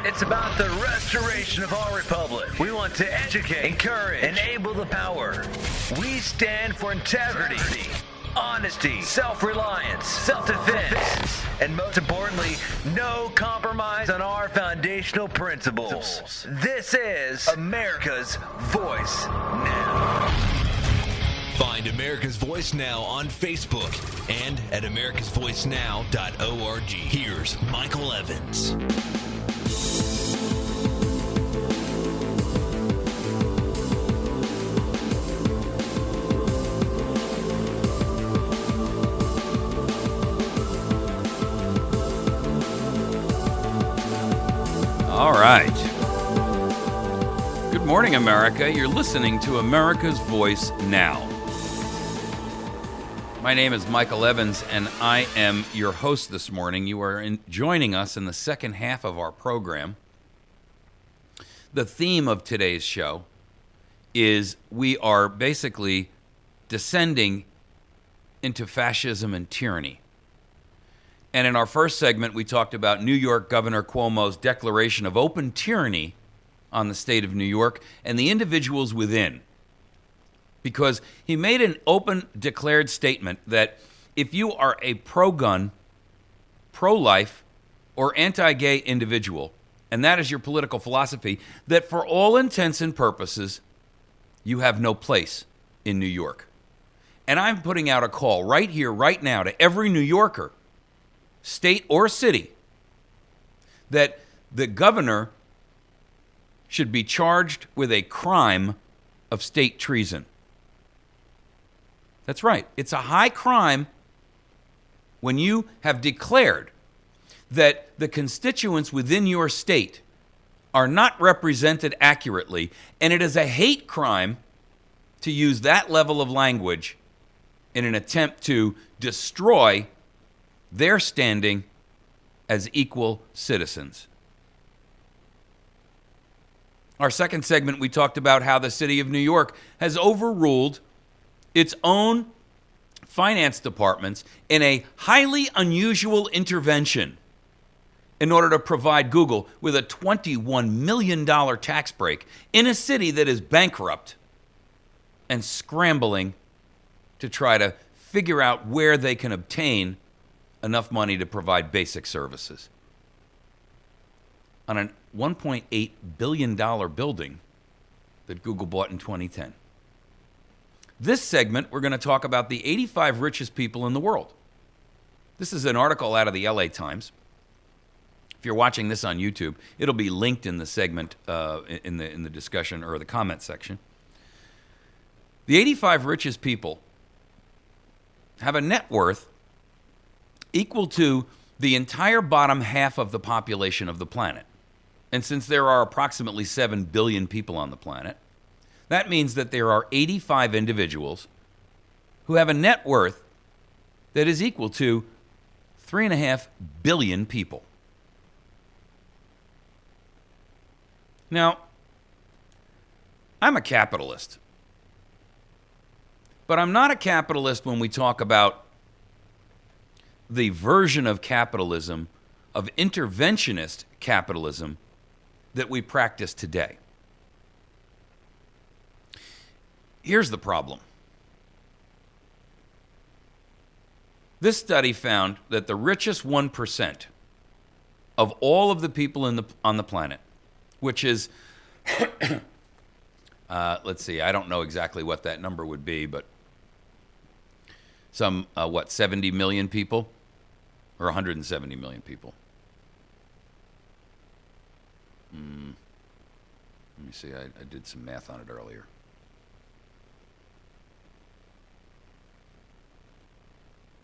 It's It's about the restoration of our republic. We want to educate, encourage, enable the power. We stand for integrity, honesty, self-reliance, self-defense, and most importantly, no compromise on our foundational principles. This is America's Voice Now. Find America's Voice Now on Facebook and at americasvoicenow.org. Here's Michael Evans. All right. Good morning, America. You're listening to America's Voice Now. My name is Michael Evans, and I am your host this morning. You are joining us in the second half of our program. The theme of today's show is we are basically descending into fascism and tyranny. And in our first segment, we talked about New York Governor Cuomo's declaration of open tyranny on the state of New York and the individuals within. Because he made an open, declared statement that if you are a pro-gun, pro-life, or anti-gay individual, and that is your political philosophy, that for all intents and purposes, you have no place in New York. And I'm putting out a call right here, right now, to every New Yorker, state or city, that the governor should be charged with a crime of state treason. That's right. It's a high crime when you have declared that the constituents within your state are not represented accurately, and it is a hate crime to use that level of language in an attempt to destroy their standing as equal citizens. Our second segment, we talked about how the city of New York has overruled its own finance departments in a highly unusual intervention in order to provide Google with a $21 million tax break in a city that is bankrupt and scrambling to try to figure out where they can obtain enough money to provide basic services. On a $1.8 billion building that Google bought in 2010. This segment, we're going to talk about the 85 richest people in the world. This is an article out of the LA Times. If you're watching this on YouTube, it'll be linked in the segment, in the discussion or the comment section. The 85 richest people have a net worth equal to the entire bottom half of the population of the planet. And since there are approximately 7 billion people on the planet, that means that there are 85 individuals who have a net worth that is equal to 3.5 billion people. Now, I'm a capitalist. But I'm not a capitalist when we talk about the version of capitalism, of interventionist capitalism, that we practice today. Here's the problem. This study found that the richest 1% of all of the people on the planet, which is, let's see, I don't know exactly what that number would be, but some, 70 million people? Or 170 million people? Let me see, I did some math on it earlier.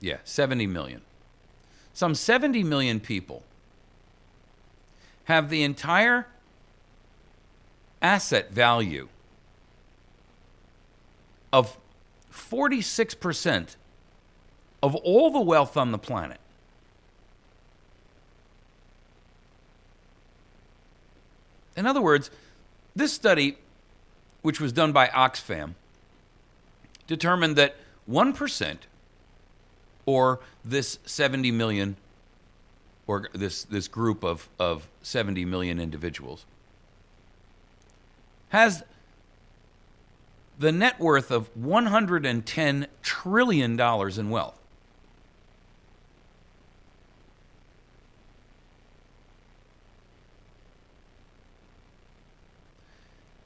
Yeah, 70 million. Some 70 million people have the entire asset value of 46% of all the wealth on the planet. In other words, this study, which was done by Oxfam, determined that 1%, or this 70 million or this group of 70 million individuals, has the net worth of $110 trillion in wealth.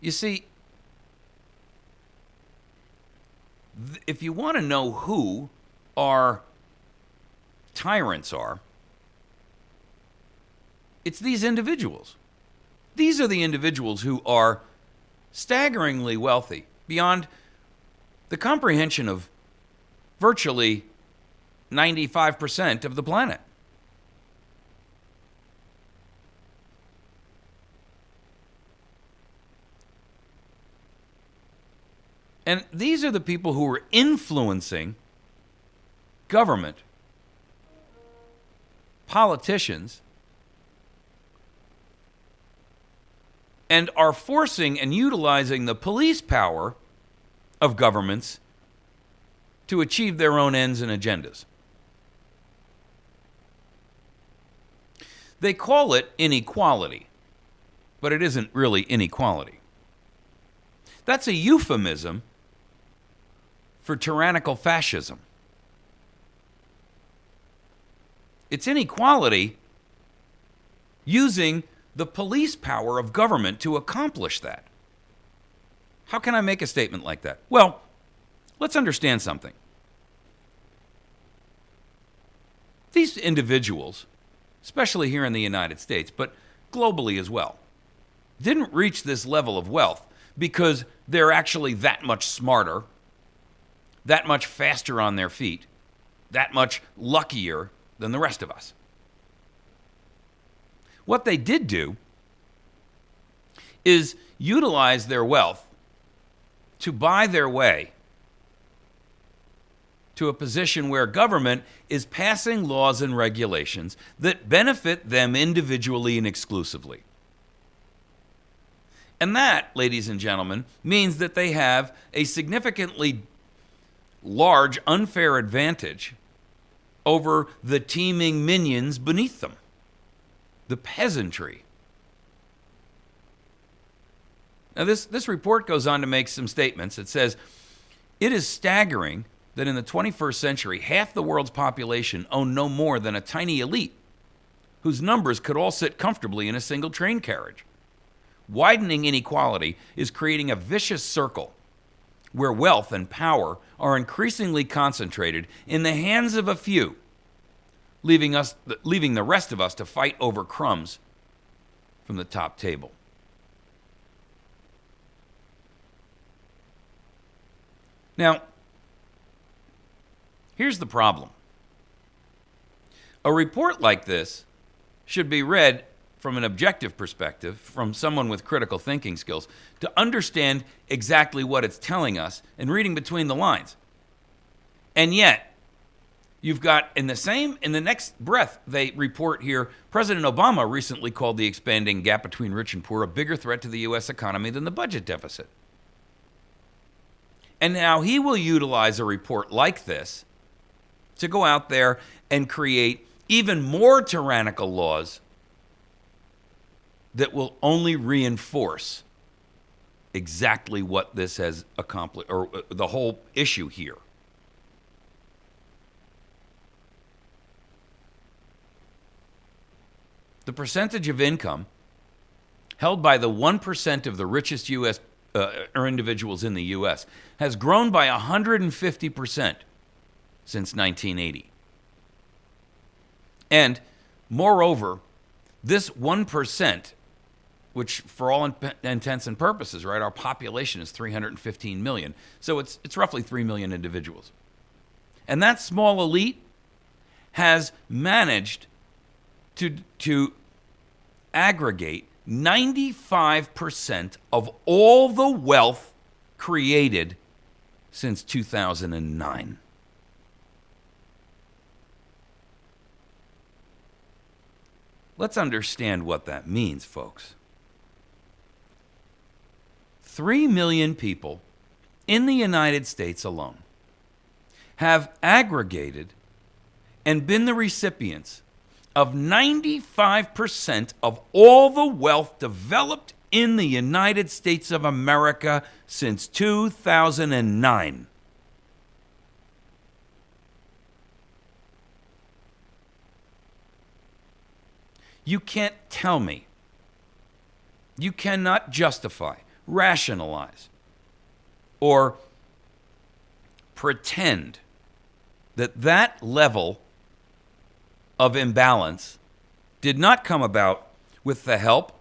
You see, if you want to know who our tyrants are, it's these individuals. These are the individuals who are staggeringly wealthy, beyond the comprehension of virtually 95% of the planet. And these are the people who are influencing government, politicians, and are forcing and utilizing the police power of governments to achieve their own ends and agendas. They call it inequality, but it isn't really inequality. That's a euphemism for tyrannical fascism. It's inequality using the police power of government to accomplish that. How can I make a statement like that? Well, let's understand something. These individuals, especially here in the United States, but globally as well, didn't reach this level of wealth because they're actually that much smarter, that much faster on their feet, that much luckier than the rest of us. What they did do is utilize their wealth to buy their way to a position where government is passing laws and regulations that benefit them individually and exclusively. And that, ladies and gentlemen, means that they have a significantly large unfair advantage over the teeming minions beneath them, the peasantry. Now, this report goes on to make some statements. It says, it is staggering that in the 21st century, half the world's population own no more than a tiny elite, whose numbers could all sit comfortably in a single train carriage. Widening inequality is creating a vicious circle where wealth and power are increasingly concentrated in the hands of a few, leaving the rest of us to fight over crumbs from the top table. Now, here's the problem. A report like this should be read from an objective perspective, from someone with critical thinking skills, to understand exactly what it's telling us and reading between the lines. And yet, you've got in the next breath, they report here, President Obama recently called the expanding gap between rich and poor a bigger threat to the U.S. economy than the budget deficit. And now he will utilize a report like this to go out there and create even more tyrannical laws that will only reinforce exactly what this has accomplished, or the whole issue here. The percentage of income held by the 1% of the richest U.S. Or individuals in the U.S. has grown by 150% since 1980. And moreover, this 1%, which for all intents and purposes, right, our population is 315 million. So it's roughly 3 million individuals. And that small elite has managed to aggregate 95% of all the wealth created since 2009. Let's understand what that means, folks. 3 million people in the United States alone have aggregated and been the recipients of 95% of all the wealth developed in the United States of America since 2009. You can't tell me, you cannot justify, rationalize, or pretend that that level of imbalance did not come about with the help,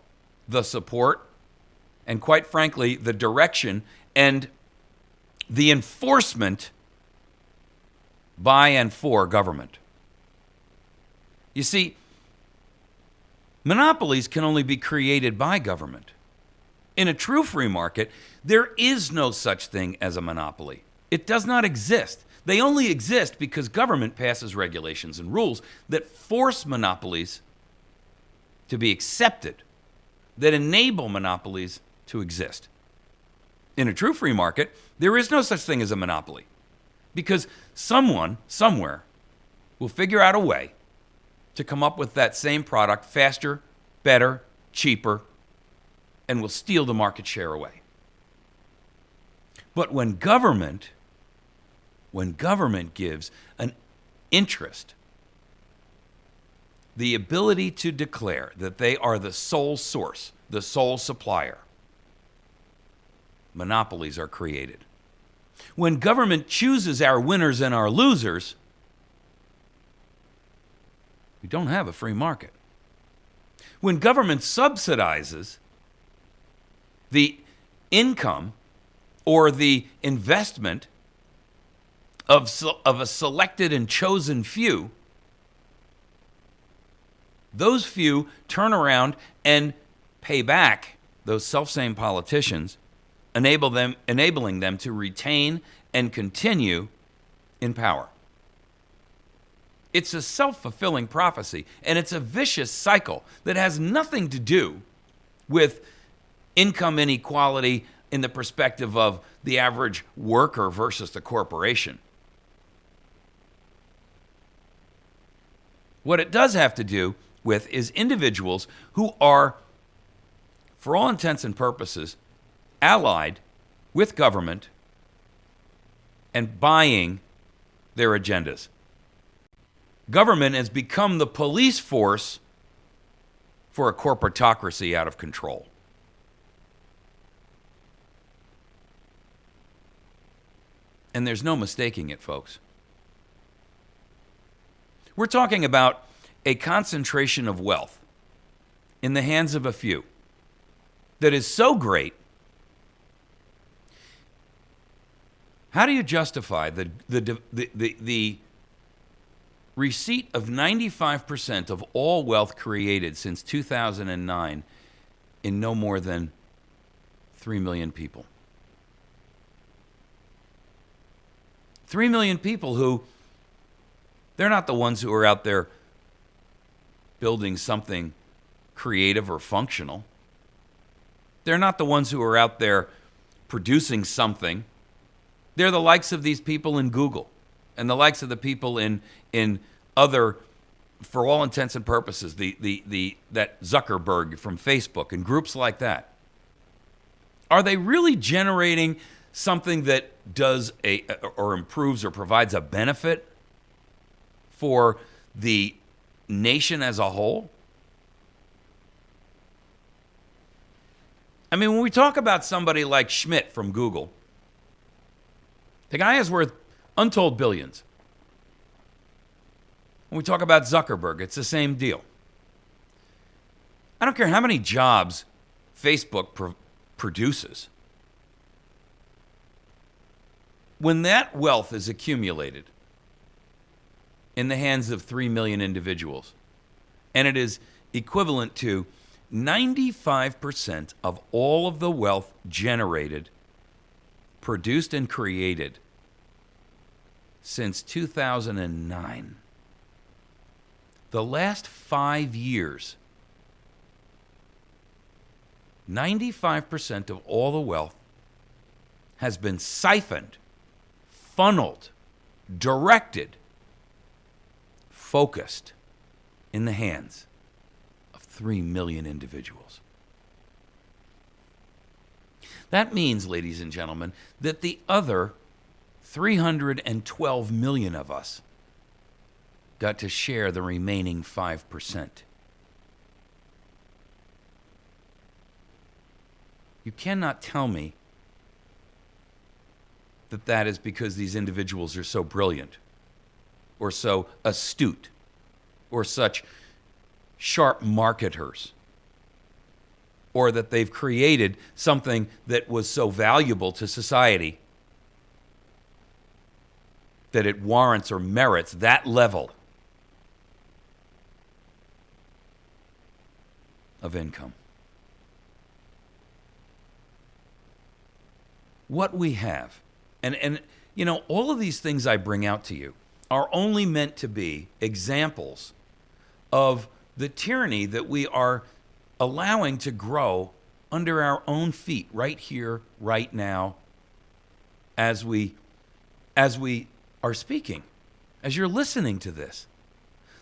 the support, and quite frankly, the direction and the enforcement by and for government. You see, monopolies can only be created by government. In a true free market, there is no such thing as a monopoly. It does not exist. They only exist because government passes regulations and rules that force monopolies to be accepted, that enable monopolies to exist. In a true free market, there is no such thing as a monopoly because someone, somewhere, will figure out a way to come up with that same product faster, better, cheaper, and will steal the market share away. But when government gives an interest, the ability to declare that they are the sole source, the sole supplier, monopolies are created. When government chooses our winners and our losers, we don't have a free market. When government subsidizes the income or the investment of a selected and chosen few, those few turn around and pay back those selfsame politicians, enabling them to retain and continue in power. It's a self-fulfilling prophecy, and it's a vicious cycle that has nothing to do with income inequality in the perspective of the average worker versus the corporation. What it does have to do with is individuals who are, for all intents and purposes, allied with government and buying their agendas. Government has become the police force for a corporatocracy out of control. And there's no mistaking it, folks. We're talking about a concentration of wealth in the hands of a few that is so great. How do you justify the receipt of 95% of all wealth created since 2009 in no more than 3 million people? 3 million people who, they're not the ones who are out there building something creative or functional. They're not the ones who are out there producing something. They're the likes of these people in Google and the likes of the people in other, for all intents and purposes, that Zuckerberg from Facebook and groups like that. Are they really generating something that does or improves or provides a benefit for the nation as a whole? I mean, when we talk about somebody like Schmidt from Google, the guy is worth untold billions. When we talk about Zuckerberg, it's the same deal. I don't care how many jobs Facebook produces. When that wealth is accumulated in the hands of 3 million individuals, and it is equivalent to 95% of all of the wealth generated, produced, and created since 2009. The last 5 years, 95% of all the wealth has been siphoned, funneled, directed, focused in the hands of 3 million individuals. That means, ladies and gentlemen, that the other 312 million of us got to share the remaining 5%. You cannot tell me that that is because these individuals are so brilliant or so astute or such sharp marketers, or that they've created something that was so valuable to society that it warrants or merits that level of income. What we have, and you know, all of these things I bring out to you are only meant to be examples of the tyranny that we are allowing to grow under our own feet right here, right now, as we are speaking, as you're listening to this.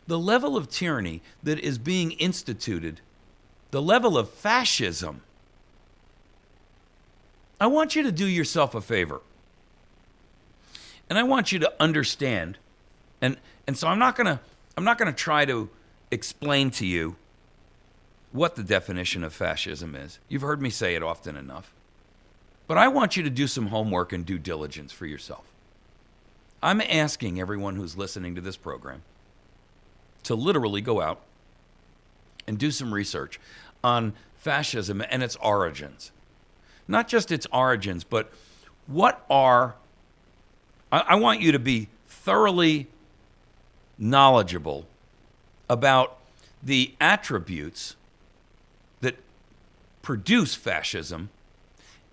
The level of tyranny that is being instituted, the level of fascism. I want you to do yourself a favor. And I want you to understand, and so I'm not gonna try to explain to you what the definition of fascism is. You've heard me say it often enough. But I want you to do some homework and due diligence for yourself. I'm asking everyone who's listening to this program to literally go out and do some research on fascism and its origins. Not just its origins, but I want you to be thoroughly knowledgeable about the attributes that produce fascism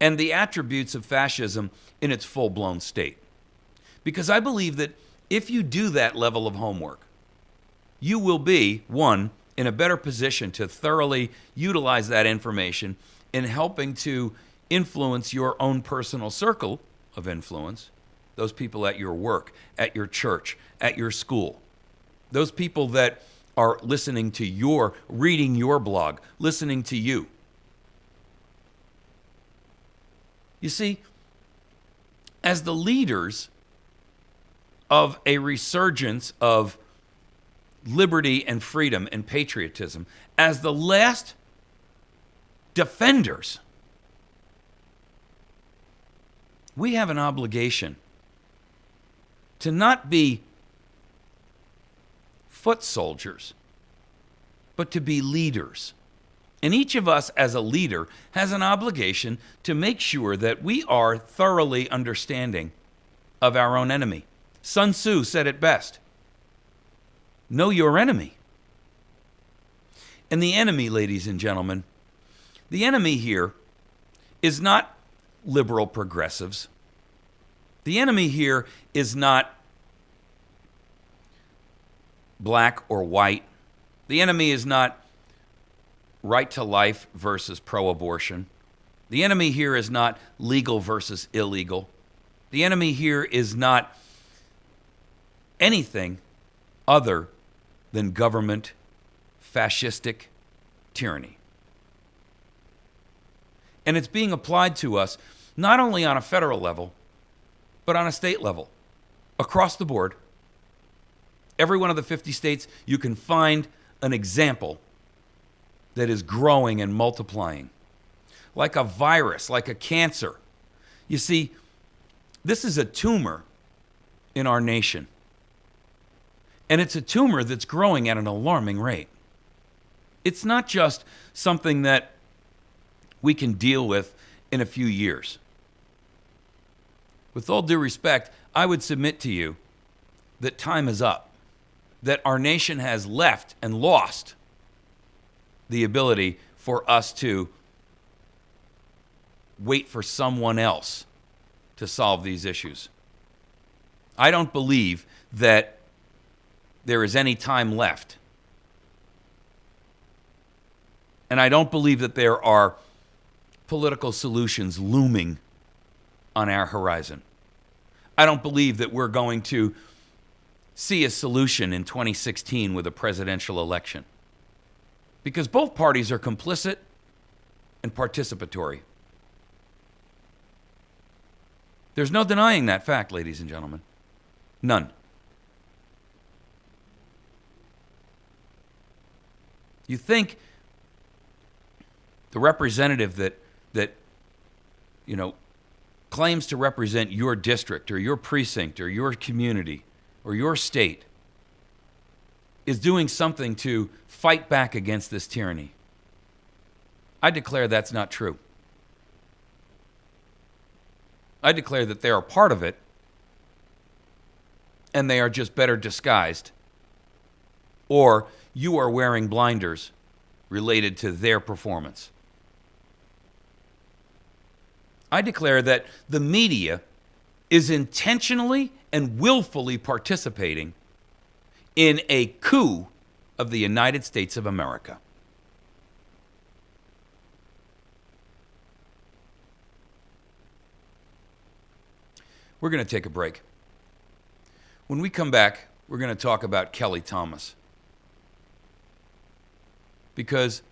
and the attributes of fascism in its full-blown state. Because I believe that if you do that level of homework, you will be, one, in a better position to thoroughly utilize that information in helping to influence your own personal circle of influence, those people at your work, at your church, at your school, those people that are listening to reading your blog, listening to you. You see, as the leaders of a resurgence of liberty and freedom and patriotism, as the last defenders, we have an obligation to not be foot soldiers, but to be leaders. And each of us as a leader has an obligation to make sure that we are thoroughly understanding of our own enemy. Sun Tzu said it best. Know your enemy. And the enemy, ladies and gentlemen, the enemy here is not liberal progressives. The enemy here is not black or white. The enemy is not right to life versus pro-abortion. The enemy here is not legal versus illegal. The enemy here is not anything other than government fascistic tyranny. And it's being applied to us not only on a federal level, but on a state level, across the board. Every one of the 50 states, you can find an example that is growing and multiplying, like a virus, like a cancer. You see, this is a tumor in our nation. And it's a tumor that's growing at an alarming rate. It's not just something that we can deal with in a few years. With all due respect, I would submit to you that time is up, that our nation has left and lost the ability for us to wait for someone else to solve these issues. I don't believe that there is any time left. And I don't believe that there are political solutions looming on our horizon. I don't believe that we're going to see a solution in 2016 with a presidential election. Because both parties are complicit and participatory. There's no denying that fact, ladies and gentlemen. None. You think the representative that claims to represent your district or your precinct or your community or your state is doing something to fight back against this tyranny? I declare that's not true. I declare that they are part of it, and they are just better disguised. Or you are wearing blinders related to their performance. I declare that the media is intentionally and willfully participating in a coup of the United States of America. We're going to take a break. When we come back, we're going to talk about Kelly Thomas. Because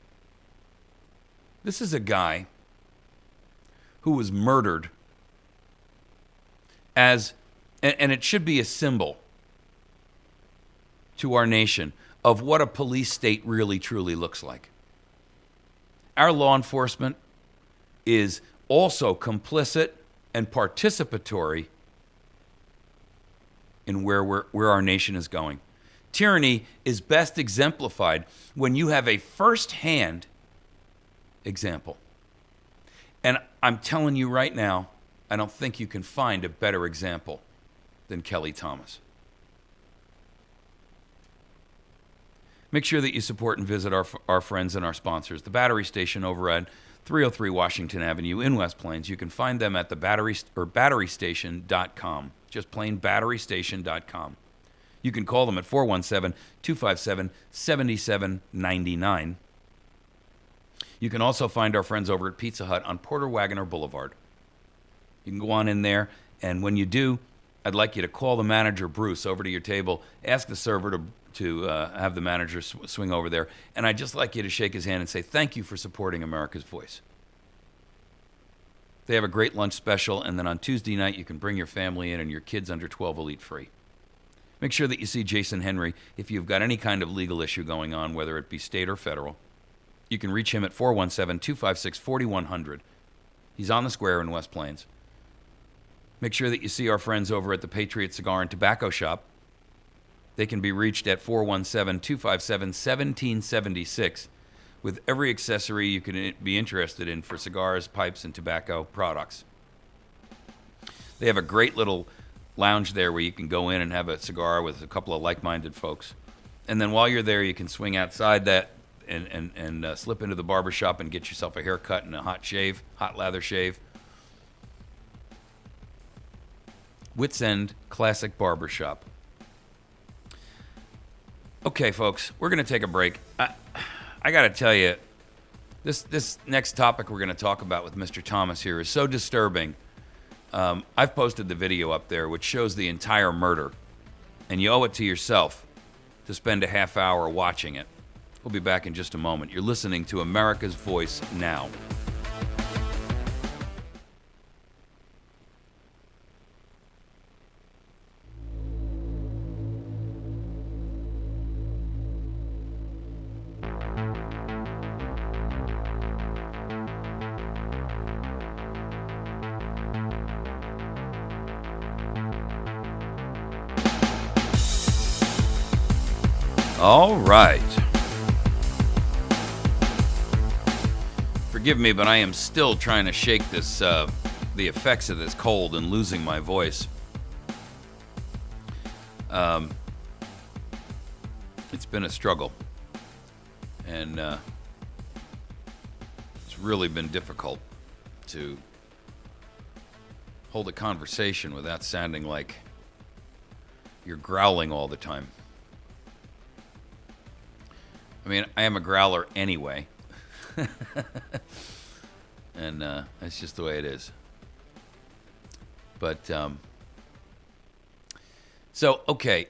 this is a guy who was murdered and it should be a symbol to our nation of what a police state really truly looks like. Our law enforcement is also complicit and participatory in where our nation is going. Tyranny is best exemplified when you have a first-hand example. And I'm telling you right now, I don't think you can find a better example than Kelly Thomas. Make sure that you support and visit our friends and our sponsors. The Battery Station over at 303 Washington Avenue in West Plains. You can find them at the batterystation.com. Just plain batterystation.com. You can call them at 417-257-7799. You can also find our friends over at Pizza Hut on Porter Wagoner Boulevard. You can go on in there, and when you do, I'd like you to call the manager, Bruce, over to your table. Ask the server to have the manager swing over there. And I'd just like you to shake his hand and say, thank you for supporting America's Voice. They have a great lunch special, and then on Tuesday night, you can bring your family in and your kids under 12 will eat free. Make sure that you see Jason Henry if you've got any kind of legal issue going on, whether it be state or federal. You can reach him at 417-256-4100. He's on the square in West Plains. Make sure that you see our friends over at the Patriot Cigar and Tobacco Shop. They can be reached at 417-257-1776 with every accessory you can be interested in for cigars, pipes, and tobacco products. They have a great little lounge there where you can go in and have a cigar with a couple of like-minded folks. And then while you're there, you can swing outside that and slip into the barber shop and get yourself a haircut and a hot lather shave. Wits End Classic Barbershop. Okay, folks, we're going to take a break. I got to tell you, this next topic we're going to talk about with Mr. Thomas here is so disturbing. I've posted the video up there, which shows the entire murder, and you owe it to yourself to spend a half hour watching it. We'll be back in just a moment. You're listening to America's Voice Now. All right. Forgive me, but I am still trying to shake this, the effects of this cold and losing my voice. It's been a struggle, and it's really been difficult to hold a conversation without sounding like you're growling all the time. I mean, I am a growler anyway. And that's just the way it is. But, so, okay.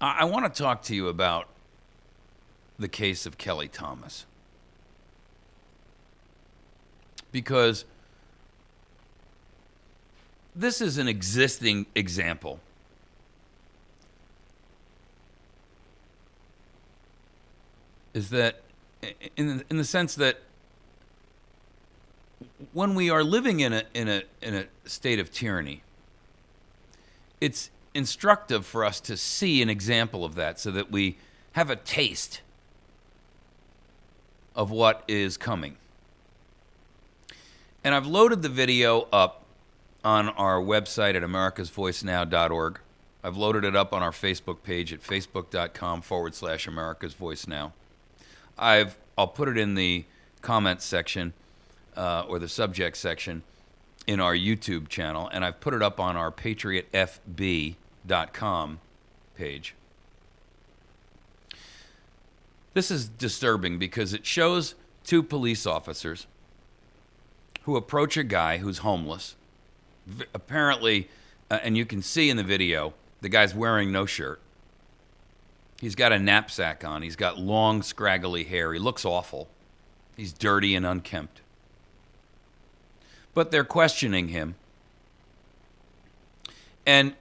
I want to talk to you about the case of Kelly Thomas. Because this is an existing example is that in the sense that when we are living in a state of tyranny, it's instructive for us to see an example of that so that we have a taste of what is coming. And I've loaded the video up on our website at americasvoicenow.org. I've loaded it up on our Facebook page at facebook.com/americasvoicenow. I'll put it in the comments section or the subject section in our YouTube channel, and I've put it up on our patriotfb.com page. This is disturbing because it shows two police officers who approach a guy who's homeless. Apparently, and you can see in the video, the guy's wearing no shirt. He's got a knapsack on. He's got long, scraggly hair. He looks awful. He's dirty and unkempt. But they're questioning him. And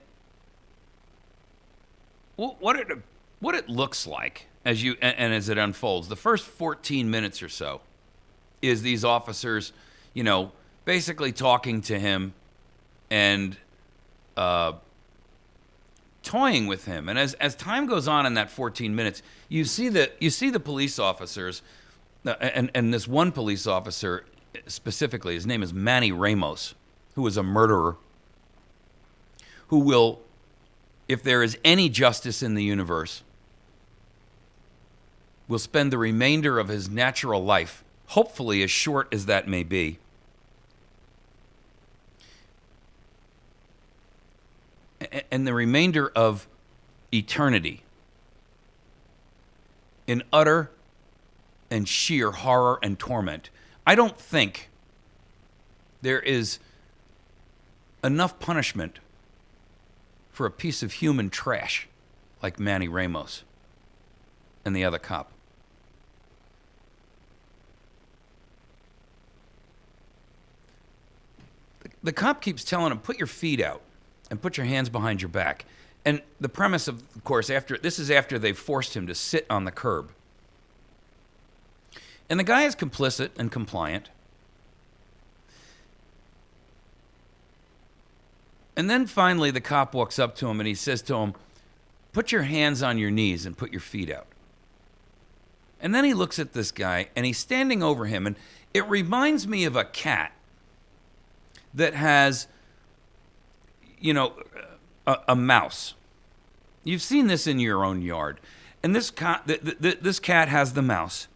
what it looks like as as it unfolds, the first 14 minutes or so is these officers, basically talking to him and toying with him. And as time goes on in that 14 minutes, you see the police officers, and this one police officer specifically, his name is Manny Ramos, who is a murderer, who will, if there is any justice in the universe, will spend the remainder of his natural life, hopefully as short as that may be, and the remainder of eternity in utter and sheer horror and torment. I don't think there is enough punishment for a piece of human trash like Manny Ramos and the other cop. The cop keeps telling him, put your feet out and put your hands behind your back. And the premise, of course, this is after they've forced him to sit on the curb. And the guy is complicit and compliant. And then finally the cop walks up to him and he says to him, put your hands on your knees and put your feet out. And then he looks at this guy and he's standing over him, and it reminds me of a cat that has, a mouse. You've seen this in your own yard. And this cat has the mouse.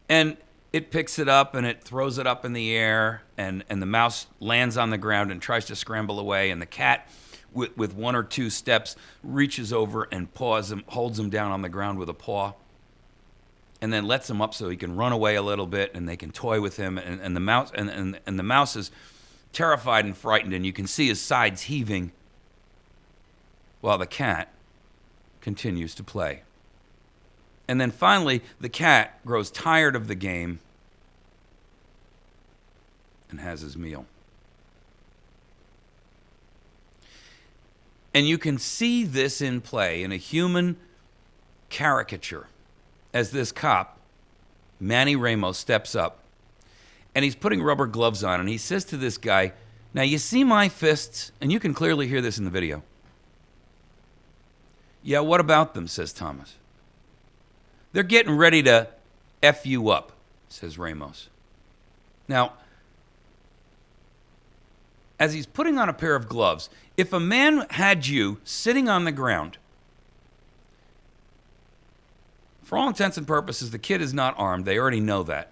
And it picks it up and it throws it up in the air, and the mouse lands on the ground and tries to scramble away. And the cat, with one or two steps, reaches over and paws him, holds him down on the ground with a paw, and then lets him up so he can run away a little bit and they can toy with him. And the mouse and the mouse is terrified and frightened, and you can see his sides heaving while the cat continues to play. And then finally, the cat grows tired of the game and has his meal. And you can see this in play in a human caricature as this cop, Manny Ramos, steps up. And he's putting rubber gloves on, and he says to this guy, now you see my fists? And you can clearly hear this in the video. Yeah, what about them, says Thomas. They're getting ready to F you up, says Ramos. Now, as he's putting on a pair of gloves, if a man had you sitting on the ground, for all intents and purposes, the kid is not armed. They already know that.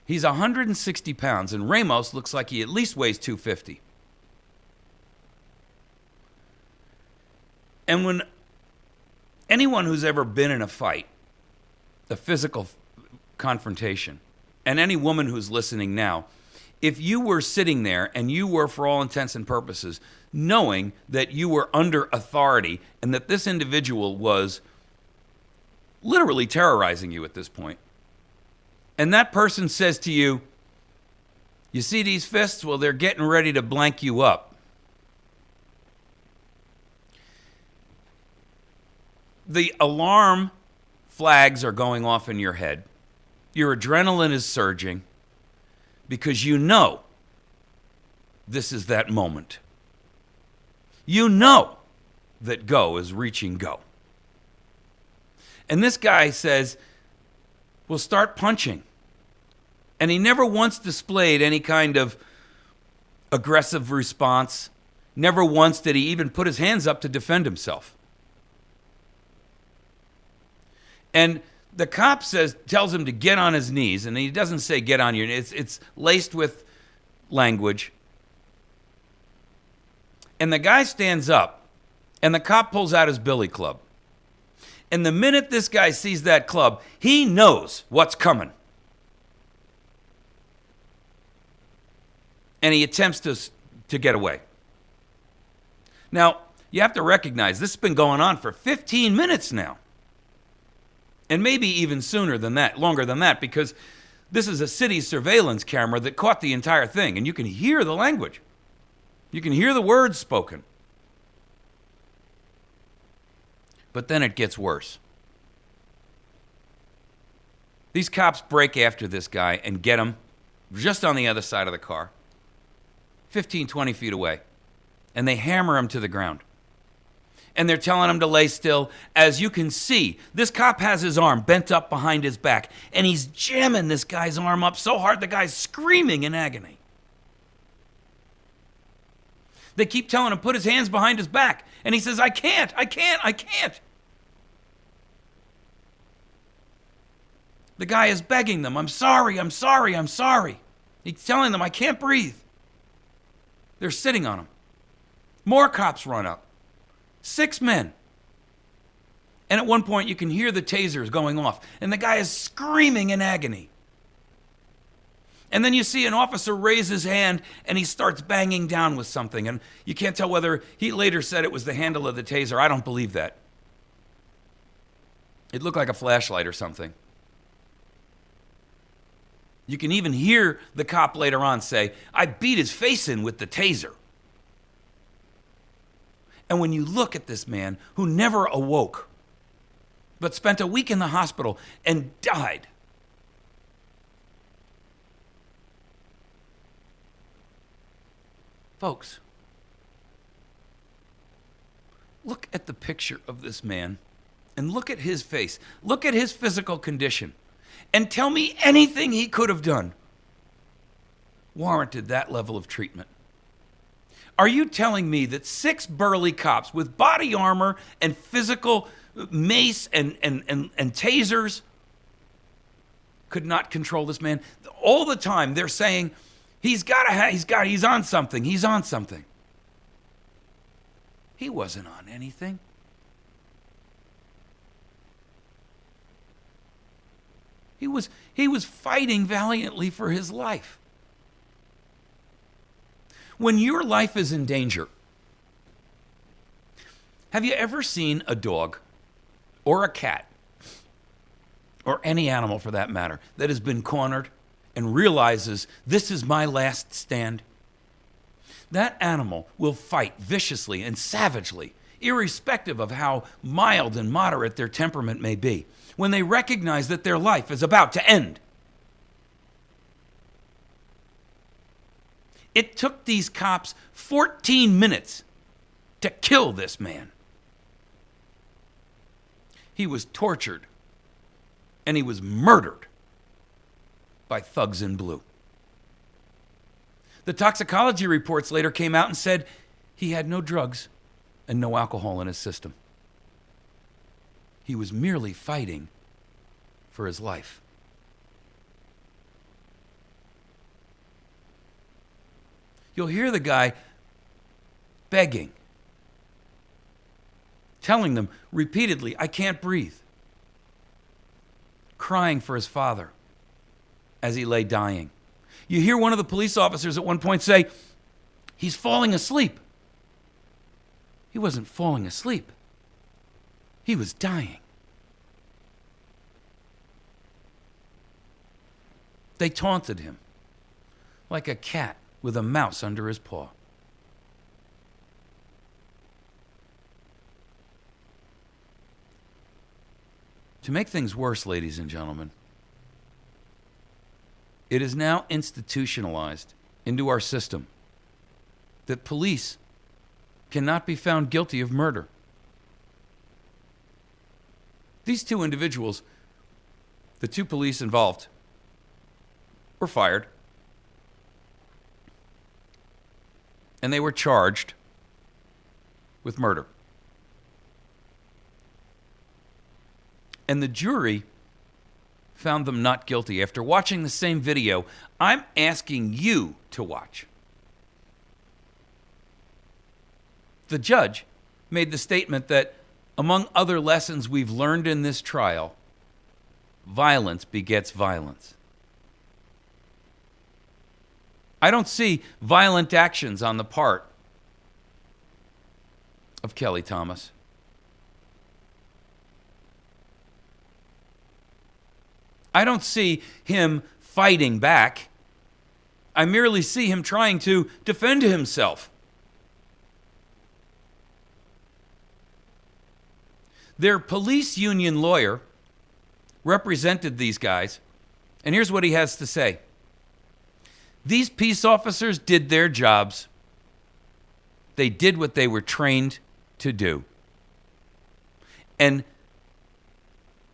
He's 160 pounds, and Ramos looks like he at least weighs 250. And when anyone who's ever been in a fight, a physical confrontation, and any woman who's listening now, if you were sitting there and you were, for all intents and purposes, knowing that you were under authority and that this individual was literally terrorizing you at this point, and that person says to you, you see these fists? Well, they're getting ready to blank you up. The alarm flags are going off in your head. Your adrenaline is surging because you know this is that moment. You know that go is reaching go. And this guy says, well, start punching. And he never once displayed any kind of aggressive response. Never once did he even put his hands up to defend himself. And the cop tells him to get on his knees, and he doesn't say get on your knees. It's laced with language. And the guy stands up, and the cop pulls out his billy club. And the minute this guy sees that club, he knows what's coming. And he attempts to get away. Now, you have to recognize this has been going on for 15 minutes now. And maybe even sooner than that, longer than that, because this is a city surveillance camera that caught the entire thing. And you can hear the language. You can hear the words spoken. But then it gets worse. These cops break after this guy and get him just on the other side of the car, 15, 20 feet away. And they hammer him to the ground. And they're telling him to lay still. As you can see, this cop has his arm bent up behind his back, and he's jamming this guy's arm up so hard the guy's screaming in agony. They keep telling him, put his hands behind his back. And he says, I can't. The guy is begging them, I'm sorry. He's telling them, I can't breathe. They're sitting on him. More cops run up. 6 men. And at one point, you can hear the tasers going off. And the guy is screaming in agony. And then you see an officer raise his hand, and he starts banging down with something. And you can't tell whether he later said it was the handle of the taser. I don't believe that. It looked like a flashlight or something. You can even hear the cop later on say, I beat his face in with the taser. And when you look at this man who never awoke, but spent a week in the hospital and died, folks, look at the picture of this man and look at his face. Look at his physical condition and tell me anything he could have done warranted that level of treatment. Are you telling me that 6 burly cops with body armor and physical mace and tasers could not control this man? All the time they're saying, he's on something. He wasn't on anything. He was fighting valiantly for his life. When your life is in danger, have you ever seen a dog or a cat or any animal for that matter that has been cornered and realizes this is my last stand? That animal will fight viciously and savagely, irrespective of how mild and moderate their temperament may be, when they recognize that their life is about to end. It took these cops 14 minutes to kill this man. He was tortured and he was murdered by thugs in blue. The toxicology reports later came out and said he had no drugs and no alcohol in his system. He was merely fighting for his life. You'll hear the guy begging, telling them repeatedly, I can't breathe, crying for his father as he lay dying. You hear one of the police officers at one point say, "He's falling asleep." He wasn't falling asleep. He was dying. They taunted him like a cat with a mouse under his paw. To make things worse, ladies and gentlemen, it is now institutionalized into our system that police cannot be found guilty of murder. These two individuals, the two police involved, were fired. And they were charged with murder. And the jury found them not guilty after watching the same video I'm asking you to watch. The judge made the statement that, among other lessons we've learned in this trial, violence begets violence. I don't see violent actions on the part of Kelly Thomas. I don't see him fighting back. I merely see him trying to defend himself. Their police union lawyer represented these guys, and here's what he has to say. These peace officers did their jobs. They did what they were trained to do. And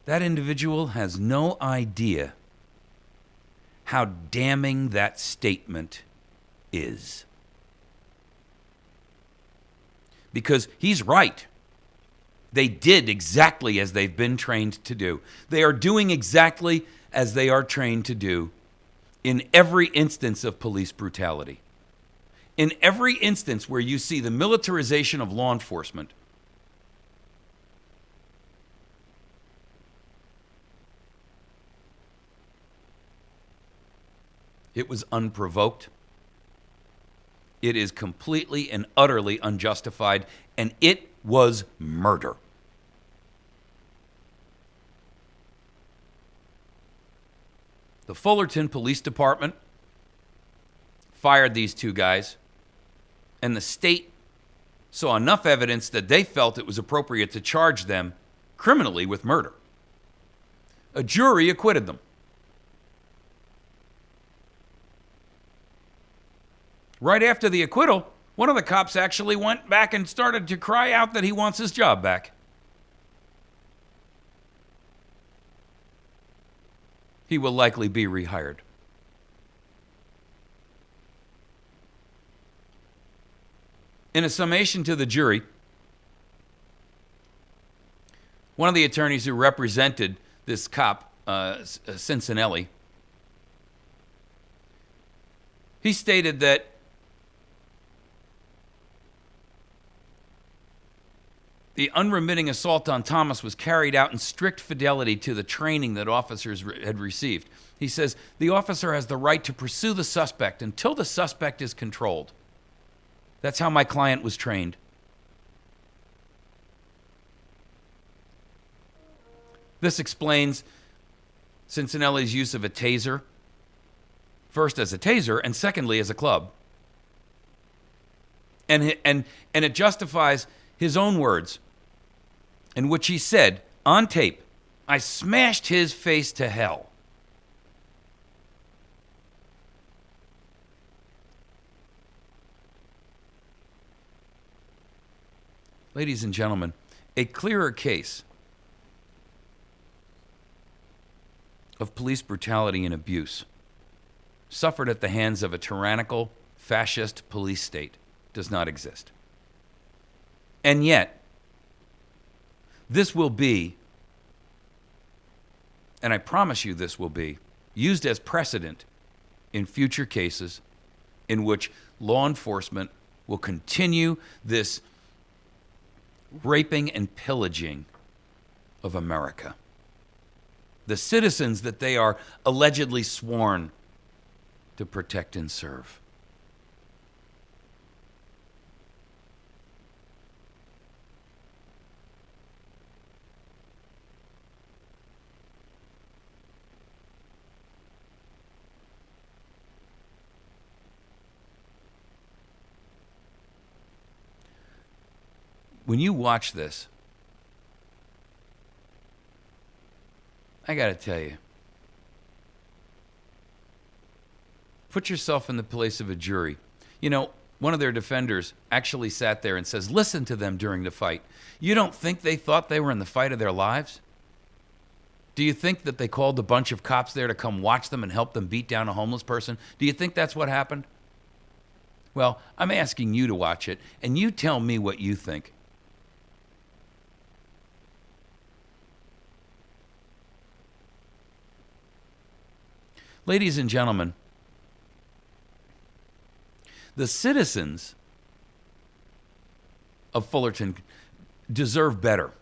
that individual has no idea how damning that statement is. Because he's right. They did exactly as they've been trained to do. They are doing exactly as they are trained to do in every instance of police brutality. In every instance where you see the militarization of law enforcement, it was unprovoked. It is completely and utterly unjustified, and it was murder. The Fullerton Police Department fired these two guys, and the state saw enough evidence that they felt it was appropriate to charge them criminally with murder. A jury acquitted them. Right after the acquittal, one of the cops actually went back and started to cry out that he wants his job back. He will likely be rehired. In a summation to the jury, one of the attorneys who represented this cop, Cincinnati, he stated that the unremitting assault on Thomas was carried out in strict fidelity to the training that officers had received. He says, the officer has the right to pursue the suspect until the suspect is controlled. That's how my client was trained. This explains Cincinnati's use of a taser, first as a taser and secondly as a club. And it justifies his own words, in which he said, on tape, I smashed his face to hell. Ladies and gentlemen, a clearer case of police brutality and abuse suffered at the hands of a tyrannical, fascist police state does not exist. And yet, this will be, and I promise you this will be, used as precedent in future cases in which law enforcement will continue this raping and pillaging of America. The citizens that they are allegedly sworn to protect and serve. When you watch this, I got to tell you, put yourself in the place of a jury. You know, one of their defenders actually sat there and says, listen to them during the fight. You don't think they thought they were in the fight of their lives? Do you think that they called a bunch of cops there to come watch them and help them beat down a homeless person? Do you think that's what happened? Well, I'm asking you to watch it, and you tell me what you think. Ladies and gentlemen, the citizens of Fullerton deserve better.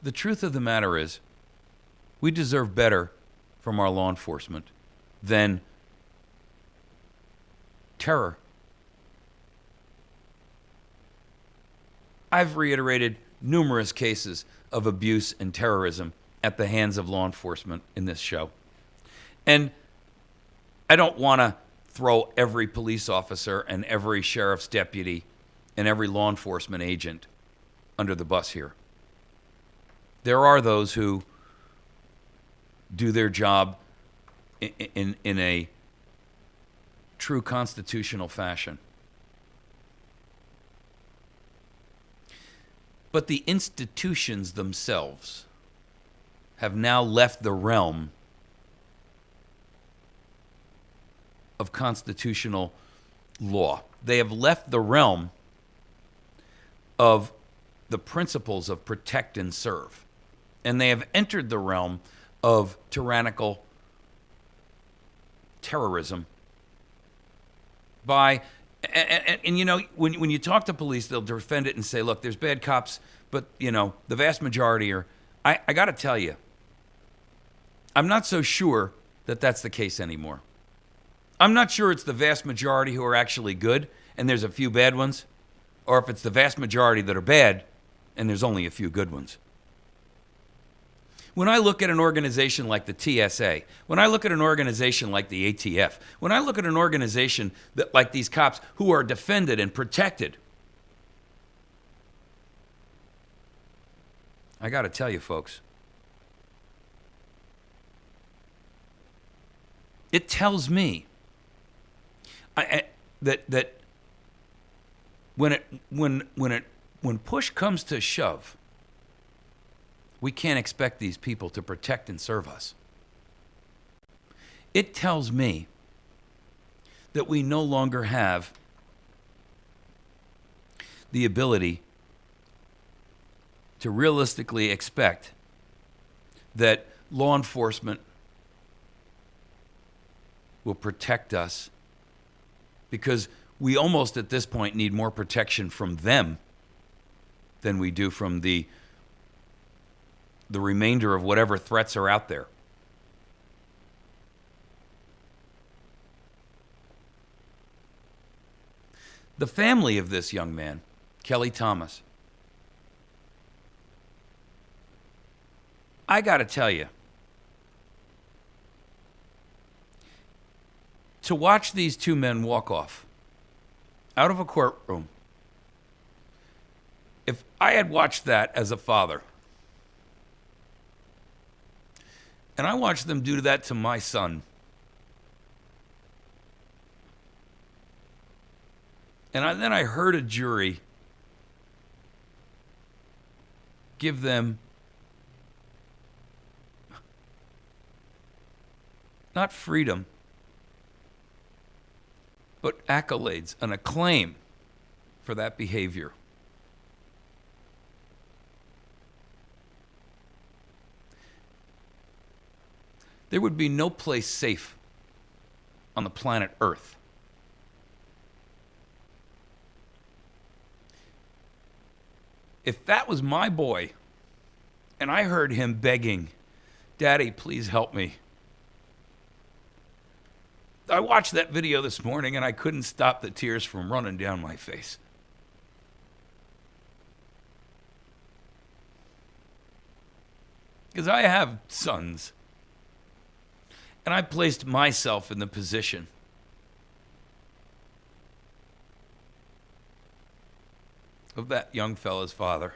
The truth of the matter is, we deserve better from our law enforcement than terror. I've reiterated numerous cases of abuse and terrorism at the hands of law enforcement in this show. And I don't want to throw every police officer and every sheriff's deputy and every law enforcement agent under the bus here. There are those who do their job in a true constitutional fashion. But the institutions themselves have now left the realm of constitutional law. They have left the realm of the principles of protect and serve. And they have entered the realm of tyrannical terrorism by... And you know, when you talk to police, they'll defend it and say, look, there's bad cops, but, you know, the vast majority are... I got to tell you, I'm not so sure that that's the case anymore. I'm not sure it's the vast majority who are actually good and there's a few bad ones, or if it's the vast majority that are bad and there's only a few good ones. When I look at an organization like the TSA, when I look at an organization like the ATF, when I look at an organization that, like these cops who are defended and protected, I got to tell you, folks, it tells me that when push comes to shove, we can't expect these people to protect and serve us. It tells me that we no longer have the ability to realistically expect that law enforcement will protect us, because we almost at this point need more protection from them than we do from the remainder of whatever threats are out there. The family of this young man, Kelly Thomas, I got to tell you, to watch these two men walk off out of a courtroom, if I had watched that as a father, and I watched them do that to my son, and then I heard a jury give them not freedom, but accolades and acclaim for that behavior. There would be no place safe on the planet Earth if that was my boy And I heard him begging, "Daddy, please help me." I watched that video this morning and I couldn't stop the tears from running down my face. Because I have sons. And I placed myself in the position of that young fella's father.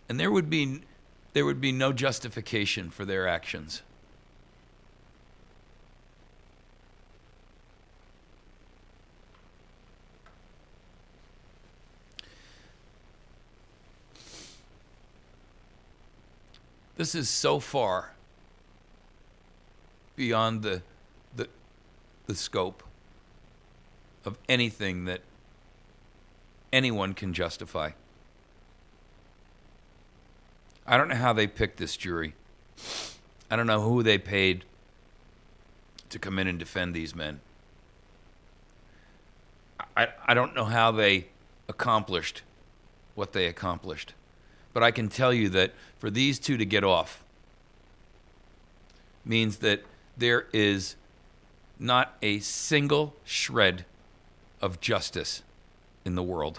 And there would be no justification for their actions. This is so far beyond the scope of anything that anyone can justify. I don't know how they picked this jury. I don't know who they paid to come in and defend these men. I don't know how they accomplished what they accomplished. But I can tell you that for these two to get off means that there is not a single shred of justice in the world,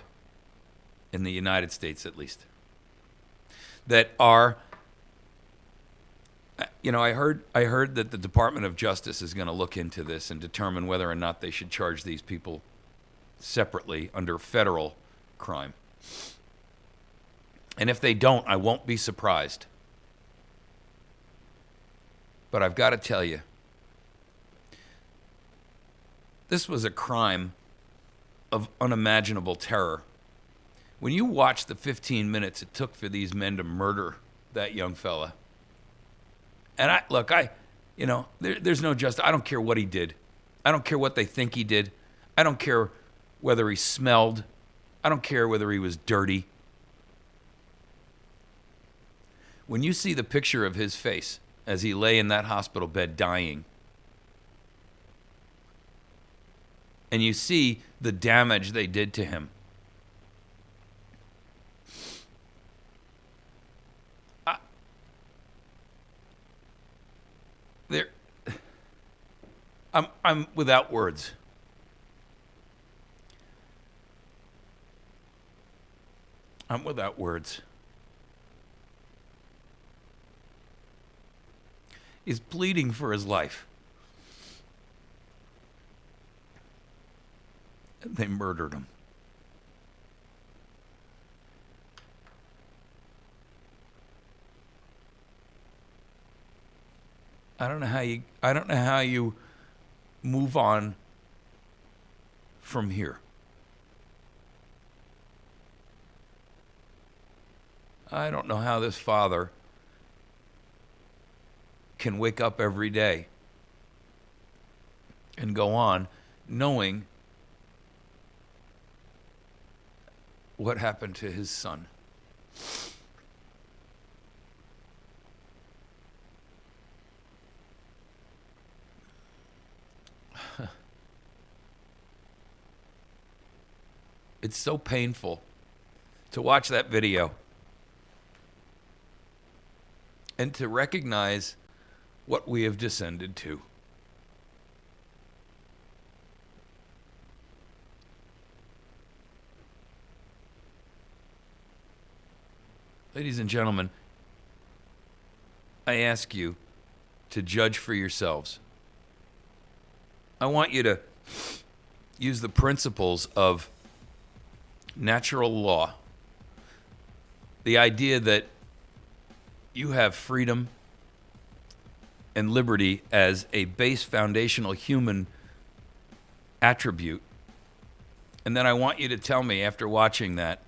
in the United States at least, that are, I heard that the Department of Justice is going to look into this and determine whether or not they should charge these people separately under federal crime. And if they don't, I won't be surprised. But I've got to tell you, this was a crime of unimaginable terror. When you watch the 15 minutes it took for these men to murder that young fella, and there's no justice. I don't care what he did. I don't care what they think he did. I don't care whether he smelled. I don't care whether he was dirty. When you see the picture of his face as he lay in that hospital bed dying, and you see the damage they did to him, I'm without words. I'm without words. He's pleading for his life. And they murdered him. I don't know how you move on from here. I don't know how this father can wake up every day and go on knowing what happened to his son. It's so painful to watch that video and to recognize what we have descended to. Ladies and gentlemen, I ask you to judge for yourselves. I want you to use the principles of natural law, the idea that you have freedom and liberty as a base foundational human attribute. And then I want you to tell me after watching that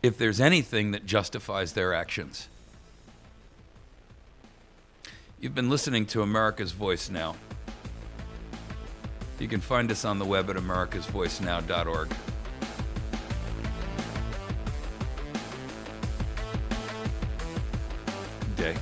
if there's anything that justifies their actions. You've been listening to America's Voice Now. You can find us on the web at americasvoicenow.org. Good day.